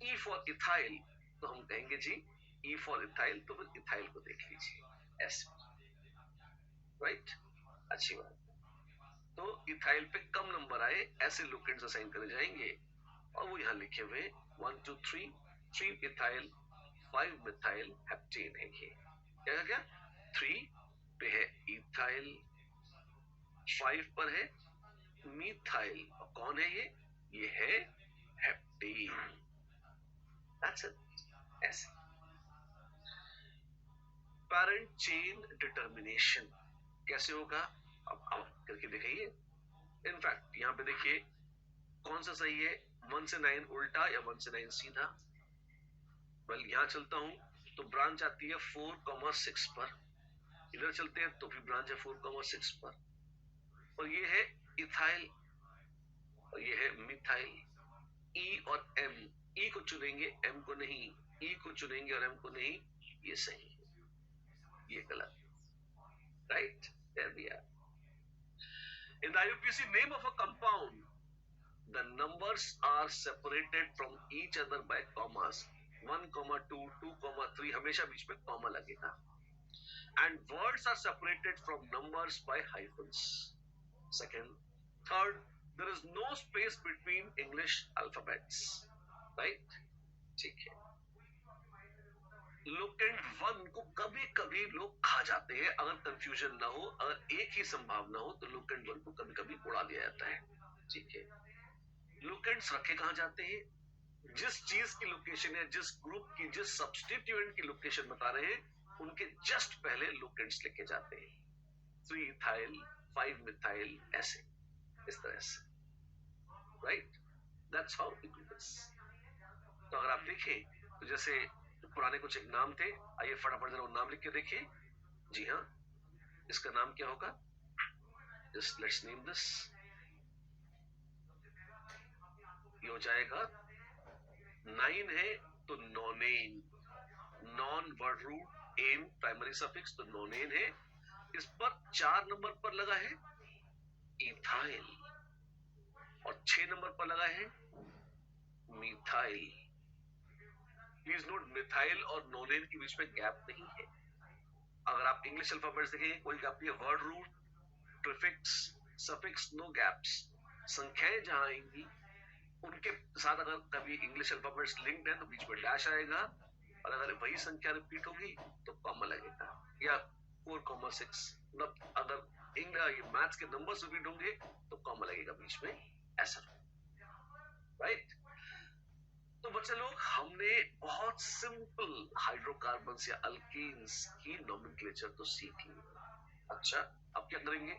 E for ethyl, तो हम कहेंगे जी ई फॉर इथाइल, तो फिर इथाइल को देख लीजिए ऐसे, राइट, अच्छी बात। तो इथाइल पे कम नंबर आए ऐसे लोकेंट्स असाइन करे जाएंगे और वो यहाँ लिखे हुए 1 2 3 3 इथाइल 5 मिथाइल हेप्टेन है। ये क्या क्या 3 पे है इथाइल, 5 पर है मिथाइल, और कौन है ये है हेप्टेन। That's it. ऐसे पैरेंट चेन डिटर्मिनेशन कैसे होगा, अब करके दिखाइए। इनफैक्ट यहाँ पे देखिए कौन सा सही है, 1 से 9 उल्टा या 1 से 9 सीधा। वेल यहाँ चलता हूं तो ब्रांच आती है 4,6 पर, इधर चलते हैं तो भी ब्रांच है 4,6 पर, और ये है इथाइल और ये है मिथाइल। ई और एम, ई को चुनेंगे एम को नहीं, ई को चुनेंगे और एम को नहीं, ये सही है, ये गलत, right, there we are. In the IUPAC name of a compound, the numbers are separated from each other by commas, 1, 2, 2, 3, हमेशा बीच में कॉमा लगेगा, and words are separated from numbers by hyphens. Second, third, there is no space between English alphabets, right? ठीक है। लोकेंट 1 को कभी कभी लोग खा जाते हैं, अगर कंफ्यूजन ना हो, अगर एक ही संभावना हो तो लोकेंट 1 को कभी कभी उड़ा दिया जाता है, ठीक है। लोकेंट्स रखे कहां जाते हैं? जिस चीज की लोकेशन है, जिस ग्रुप की, जिस सब्स्टिट्यूएंट की लोकेशन बता रहे हैं, उनके जस्ट पहले लोकेंट्स लिखे जाते हैं, 3 इथाइल 5 मिथाइल, ऐसे, इस तरह से, right, that's how it is. तो अगर आप देखें तो जैसे पुराने कुछ एक नाम थे, आइए फटाफट जरा नाम लिख के देखिए। जी हाँ, इसका नाम क्या होगा? जस्ट लेट्स नेम दिस, ये हो जाएगा 9 है तो nonane, non word root, ane primary suffix, तो नॉनेन है। इस पर 4 नंबर पर लगा है इथाइल और 6 नंबर पर लगा है मिथाइल, प्लीज नोट, मिथाइल और नोलेन के बीच में गैप नहीं है। अगर आप इंग्लिश अल्फाबेट्स देखेंगे कोई गैप नहीं है। Word root, prefix, suffix, no gaps. संख्याएं जहां आएंगी उनके साथ अगर कभी इंग्लिश अल्फाबेट्स लिंक्ड है तो बीच में डैश आएगा, और अगर वही संख्या रिपीट होगी तो कॉमा लगेगा, या 4,6। मतलब अगर इंग्लिश मैथ्स के नंबर्स रिपीट होंगे तो कॉमा लगेगा बीच में, ऐसा। राइट? तो बच्चे लोग, हमने बहुत सिंपल हाइड्रोकार्बन्स या अल्कीन्स की नोमेनक्लेचर तो सीख ली। अच्छा, अब क्या करेंगे?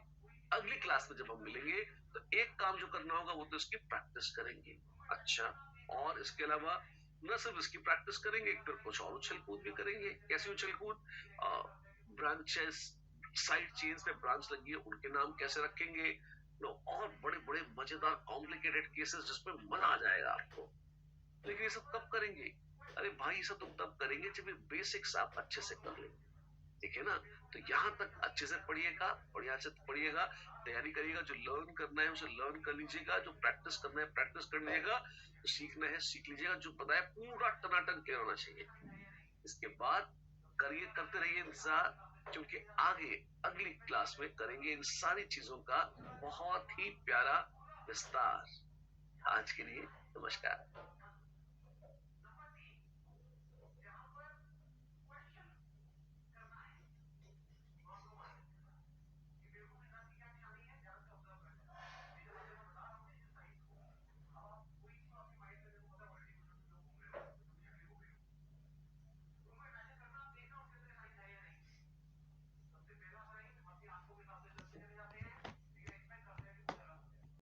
अगली क्लास में जब हम मिलेंगे तो एक काम जो करना होगा वो तो इसकी प्रैक्टिस करेंगे। अच्छा, और इसके अलावा न सिर्फ इसकी प्रैक्टिस करेंगे, फिर कुछ और उछल कूद भी करेंगे। कैसी उछल कूद? ब्रांचेस, साइड चेन्स पे ब्रांच लगी है उनके नाम कैसे रखेंगे, और बड़े बड़े मजेदार कॉम्प्लिकेटेड केसेस जिसमें मजा आ जाएगा आपको। लेकिन ये सब कब करेंगे? अरे भाई, ये सब तुम तब करेंगे जब ये बेसिक्स आप अच्छे से कर लेंगे, ठीक है ना? तो यहाँ तक अच्छे से पढ़िएगा, बढ़िया से पढ़िएगा, तैयारी करिएगा, जो लर्न करना है उसे लर्न कर लीजिएगा, जो प्रैक्टिस करना है प्रैक्टिस कर लीजिएगा, जो सीखना है सीख लीजिएगा, जो पता है पूरा टनाटन क्लियर होना चाहिए। इसके बाद करिए, करते रहिए इंतजार, क्योंकि आगे अगली क्लास में करेंगे इन सारी चीजों का बहुत ही प्यारा विस्तार। आज के लिए नमस्कार।